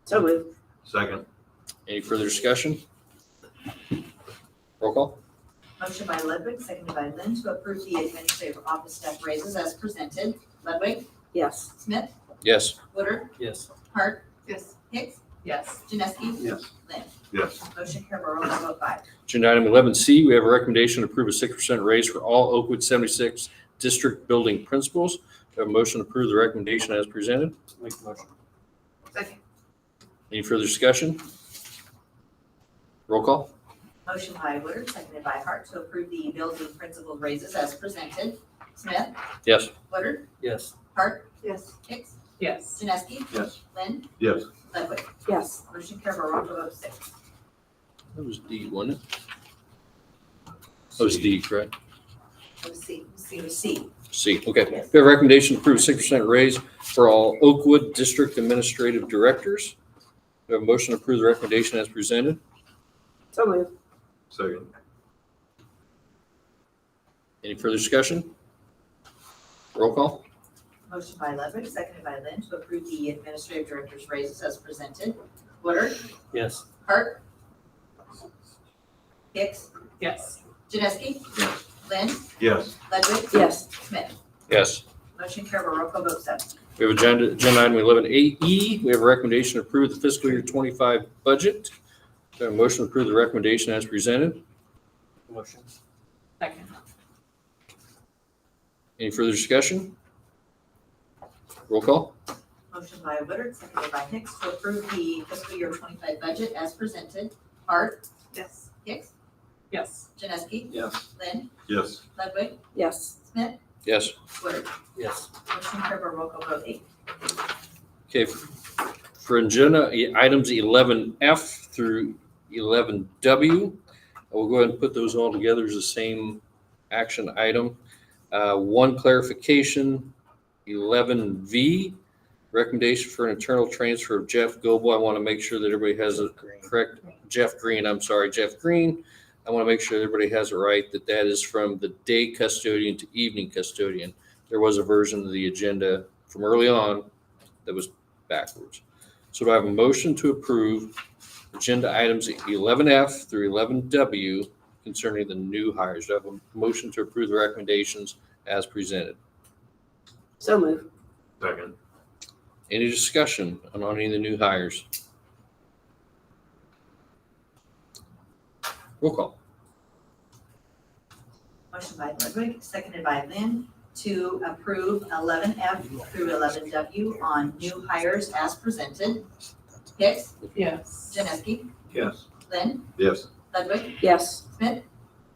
G: So moved.
O: Second.
A: Any further discussion? Roll call.
F: Motion by Ludwig, seconded by Lynn to approve the administrative office staff raises as presented. Ludwig,
G: Yes.
F: Smith,
A: Yes.
F: Woodard,
K: Yes.
F: Hart,
C: Yes.
F: Hicks,
L: Yes.
F: Janeski,
D: Yes.
F: Lynn.
O: Yes.
F: Motion carried by roll call vote 5.
A: Agenda item 11C, we have a recommendation to approve a 6% raise for all Oakwood 76 district building principals. Do I have a motion to approve the recommendation as presented?
K: Make the motion.
C: Second.
A: Any further discussion? Roll call.
F: Motion by Woodard, seconded by Hart to approve the building principal raises as presented. Smith,
A: Yes.
F: Woodard,
K: Yes.
F: Hart,
C: Yes.
F: Hicks,
L: Yes.
F: Janeski,
D: Yes.
F: Lynn,
O: Yes.
F: Ludwig.
G: Yes.
F: Motion carried by roll call vote 6.
A: That was D, wasn't it? That was D, correct?
F: C. C.
A: C, okay. We have a recommendation to approve 6% raise for all Oakwood district administrative directors. We have a motion to approve the recommendation as presented.
G: So moved.
O: Second.
A: Any further discussion? Roll call.
F: Motion by Ludwig, seconded by Lynn to approve the administrative director's raises as presented. Woodard,
K: Yes.
F: Hart, Hicks,
L: Yes.
F: Janeski,
D: Yes.
F: Lynn,
O: Yes.
F: Ludwig,
G: Yes.
F: Smith.
A: Yes.
F: Motion carried by roll call vote 7.
A: We have agenda item 11AE. We have a recommendation to approve the fiscal year 25 budget. We have a motion to approve the recommendation as presented.
K: Motion.
L: Second.
A: Any further discussion? Roll call.
F: Motion by Woodard, seconded by Hicks to approve the fiscal year 25 budget as presented. Hart,
C: Yes.
F: Hicks,
L: Yes.
F: Janeski,
D: Yes.
F: Lynn,
O: Yes.
F: Ludwig,
G: Yes.
F: Smith,
A: Yes.
F: Woodard.
K: Yes.
F: Motion carried by roll call vote 8.
A: Okay, for agenda items 11F through 11W, we'll go ahead and put those all together as the same action item. One clarification, 11V, recommendation for an internal transfer of Jeff Goble. I want to make sure that everybody has it correct. Jeff Green. I want to make sure everybody has it right, that is from the day custodian to evening custodian. There was a version of the agenda from early on that was backwards. So do I have a motion to approve agenda items 11F through 11W concerning the new hires? Do I have a motion to approve the recommendations as presented?
G: So moved.
O: Second.
A: Any discussion on any of the new hires? Roll call.
F: Motion by Ludwig, seconded by Lynn to approve 11F through 11W on new hires as presented. Hicks,
L: Yes.
F: Janeski,
D: Yes.
F: Lynn,
O: Yes.
F: Ludwig,
G: Yes.
F: Smith,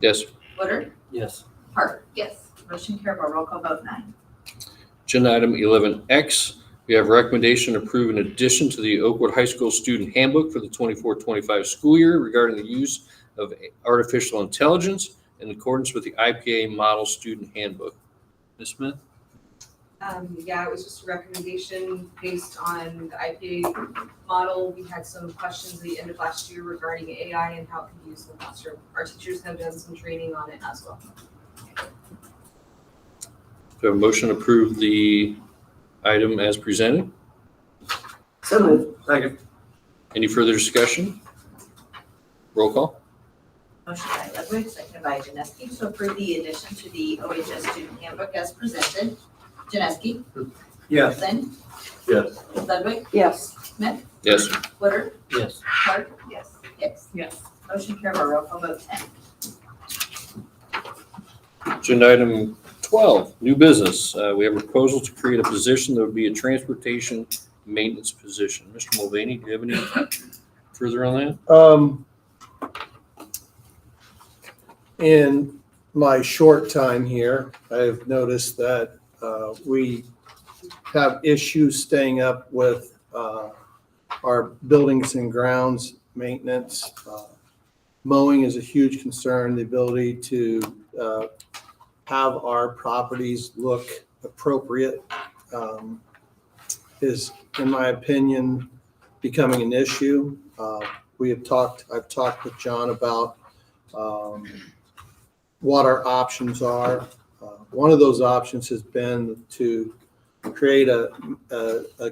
A: Yes.
F: Woodard,
K: Yes.
F: Hart.
C: Yes.
F: Motion carried by roll call vote 9.
A: Agenda item 11X, we have recommendation to approve an addition to the Oakwood High School Student Handbook for the 24-25 school year regarding the use of artificial intelligence in accordance with the IPA Model Student Handbook. Ms. Smith?
I: Yeah, it was just a recommendation based on the IPA model. We had some questions at the end of last year regarding AI and how it can be used in the classroom. Our teachers have done some training on it as well.
A: Do I have a motion to approve the item as presented?
G: So moved.
D: Second.
A: Any further discussion? Roll call.
F: Motion by Ludwig, seconded by Janeski to approve the addition to the OHS Student Handbook as presented. Janeski,
D: Yes.
F: Lynn,
O: Yes.
F: Ludwig,
G: Yes.
F: Smith,
A: Yes.
F: Woodard,
K: Yes.
F: Hart,
C: Yes.
F: Hicks.
L: Yes.
F: Motion carried by roll call vote 10.
A: Agenda item 12, new business. We have a proposal to create a position that would be a transportation maintenance position. Mr. Mulvaney, do you have any further on that?
E: In my short time here, I've noticed that we have issues staying up with our buildings and grounds maintenance. Mowing is a huge concern, the ability to have our properties look appropriate is, in my opinion, becoming an issue. I've talked with John about what our options are. One of those options has been to create a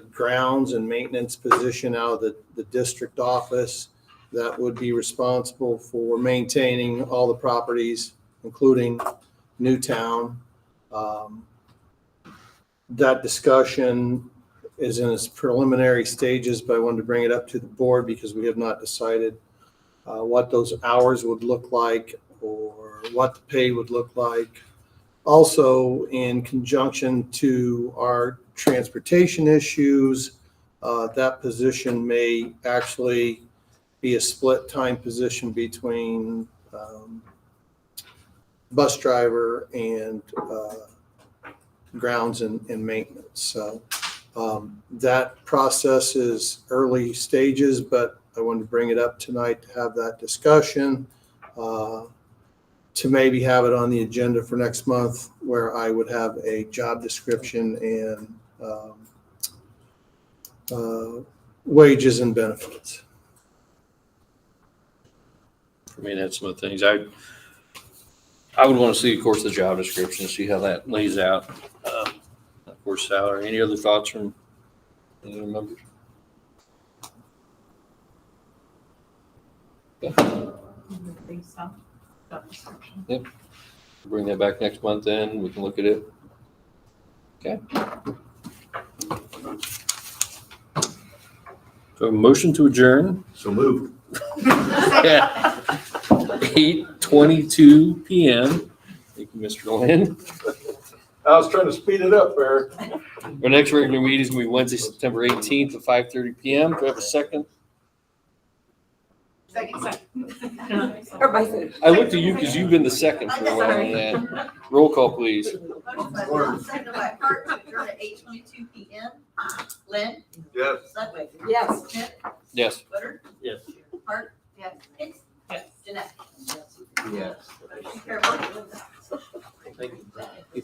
E: grounds and maintenance position out of the district office that would be responsible for maintaining all the properties, including Newtown. That discussion is in its preliminary stages, but I wanted to bring it up to the board because we have not decided what those hours would look like or what the pay would look like. Also, in conjunction to our transportation issues, that position may actually be a split time position between bus driver and grounds and maintenance. So that process is early stages, but I wanted to bring it up tonight to have that discussion, to maybe have it on the agenda for next month where I would have a job description and wages and benefits.
A: I mean, that's some of the things I would want to see, of course, the job description, see how that lays out. Of course, salary. Any other thoughts from any other members? Yep. Bring that back next month then. We can look at it. Okay. So a motion to adjourn.
O: So move.
A: Yeah. 8:22 p.m. Thank you, Mr. Lynn.
O: I was trying to speed it up there.
A: Our next regular meeting is going to be Wednesday, September 18th at 5:30 p.m. Do I have a second?
F: Second.
G: Everybody said,
A: I looked at you because you've been the second for a while on that. Roll call, please.
R: Second by Hart to adjourn at 8:22 p.m. Lynn?
O: Yes.
R: Ludwig?
G: yes.
R: Smith?
A: Yes.
R: Woodard?
K: Yes.
R: Hart? Yes. Hicks?
L: Yes.
R: Jeanette?
D: Yes.
R: Motion carried.
K: Thank you.